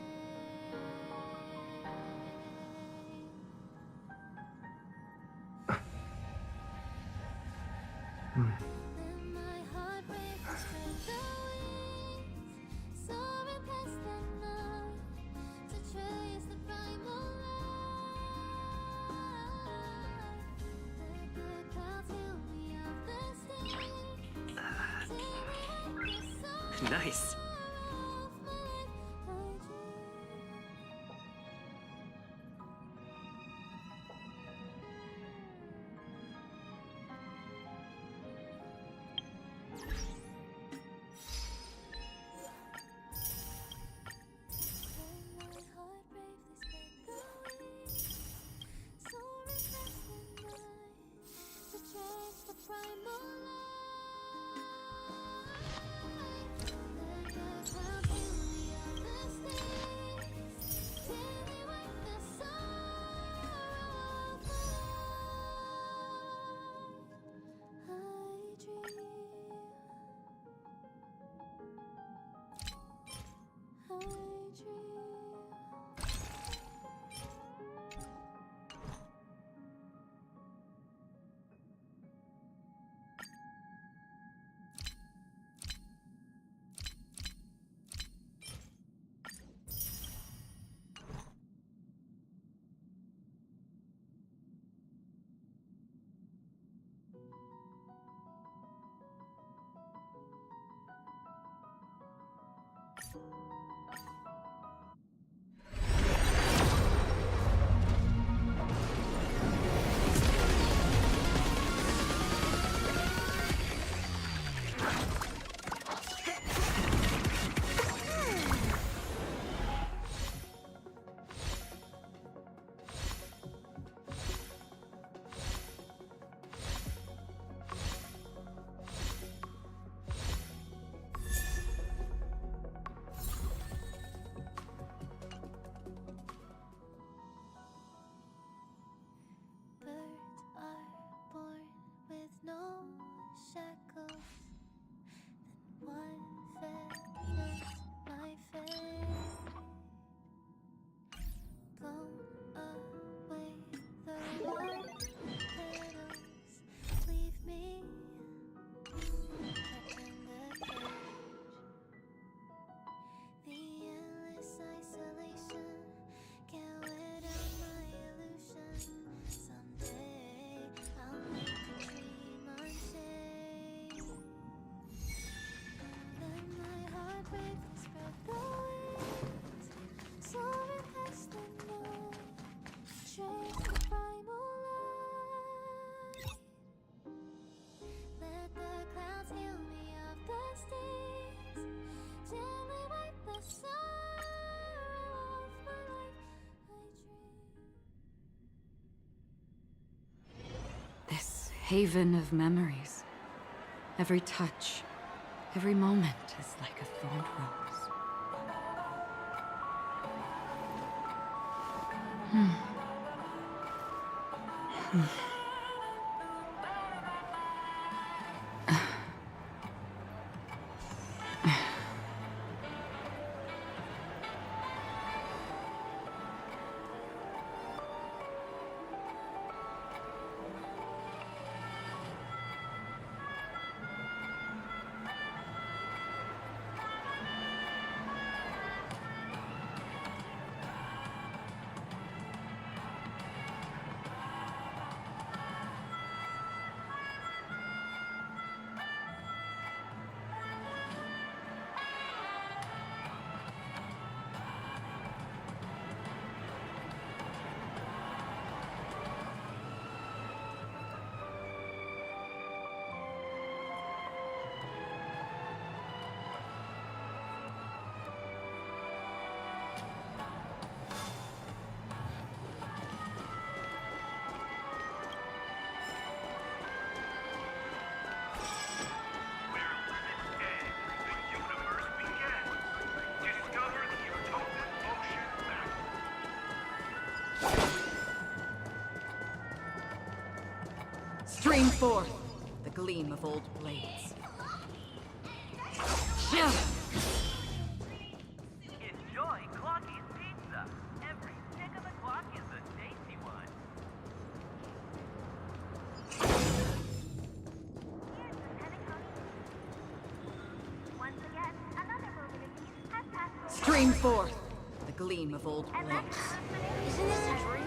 Let my heart break and spread the wings, soaring past the night to trace the primal light. Let the clouds heal me of the stains. Nice. Birds are born with no shackles. Then one feathers my fate. Blown away the white petals. Leave me trapped in the cage. The endless isolation can't wear down my illusion. Someday I'll make a dream unchained. Let my heart break and spread the wings, soaring past the night, trace the primal light. Let the clouds heal me of the stains, gently wipe the sorrow off my life. I dream. This haven of memories. Every touch, every moment is like a thorned rose. Stream forth the gleam of old blades. Enjoy Clocky's pizza. Every tick of the clock is a tasty one. Stream forth the gleam of old blades. Isn't this a dream?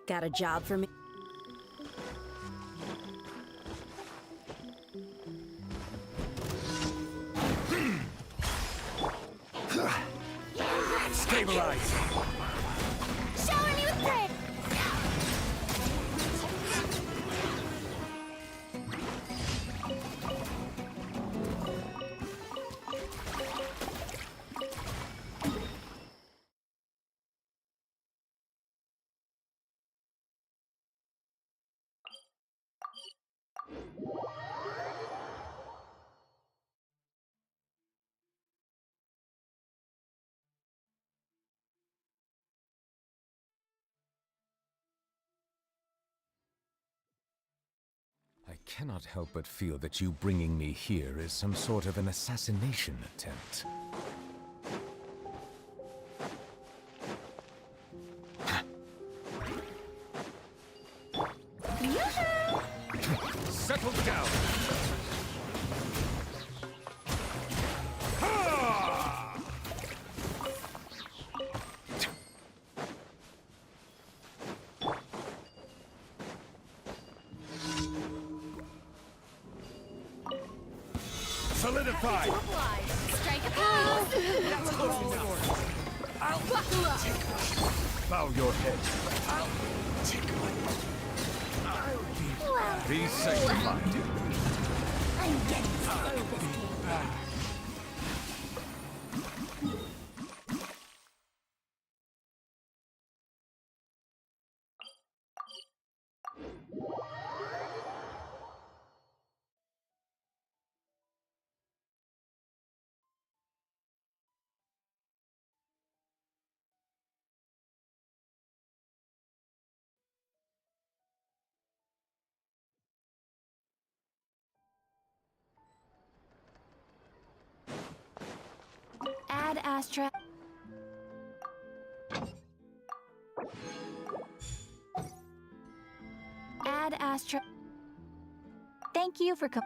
Got a job for me? Stabilize! Shower me with praise! I cannot help but feel that you bringing me here is some sort of an assassination attempt. Settle down! Solidify! Strike a pose! I'll buckle up! Bow your head. Be sanctified. I'm getting sick of this game. Add Astra. Add Astra. Thank you for co-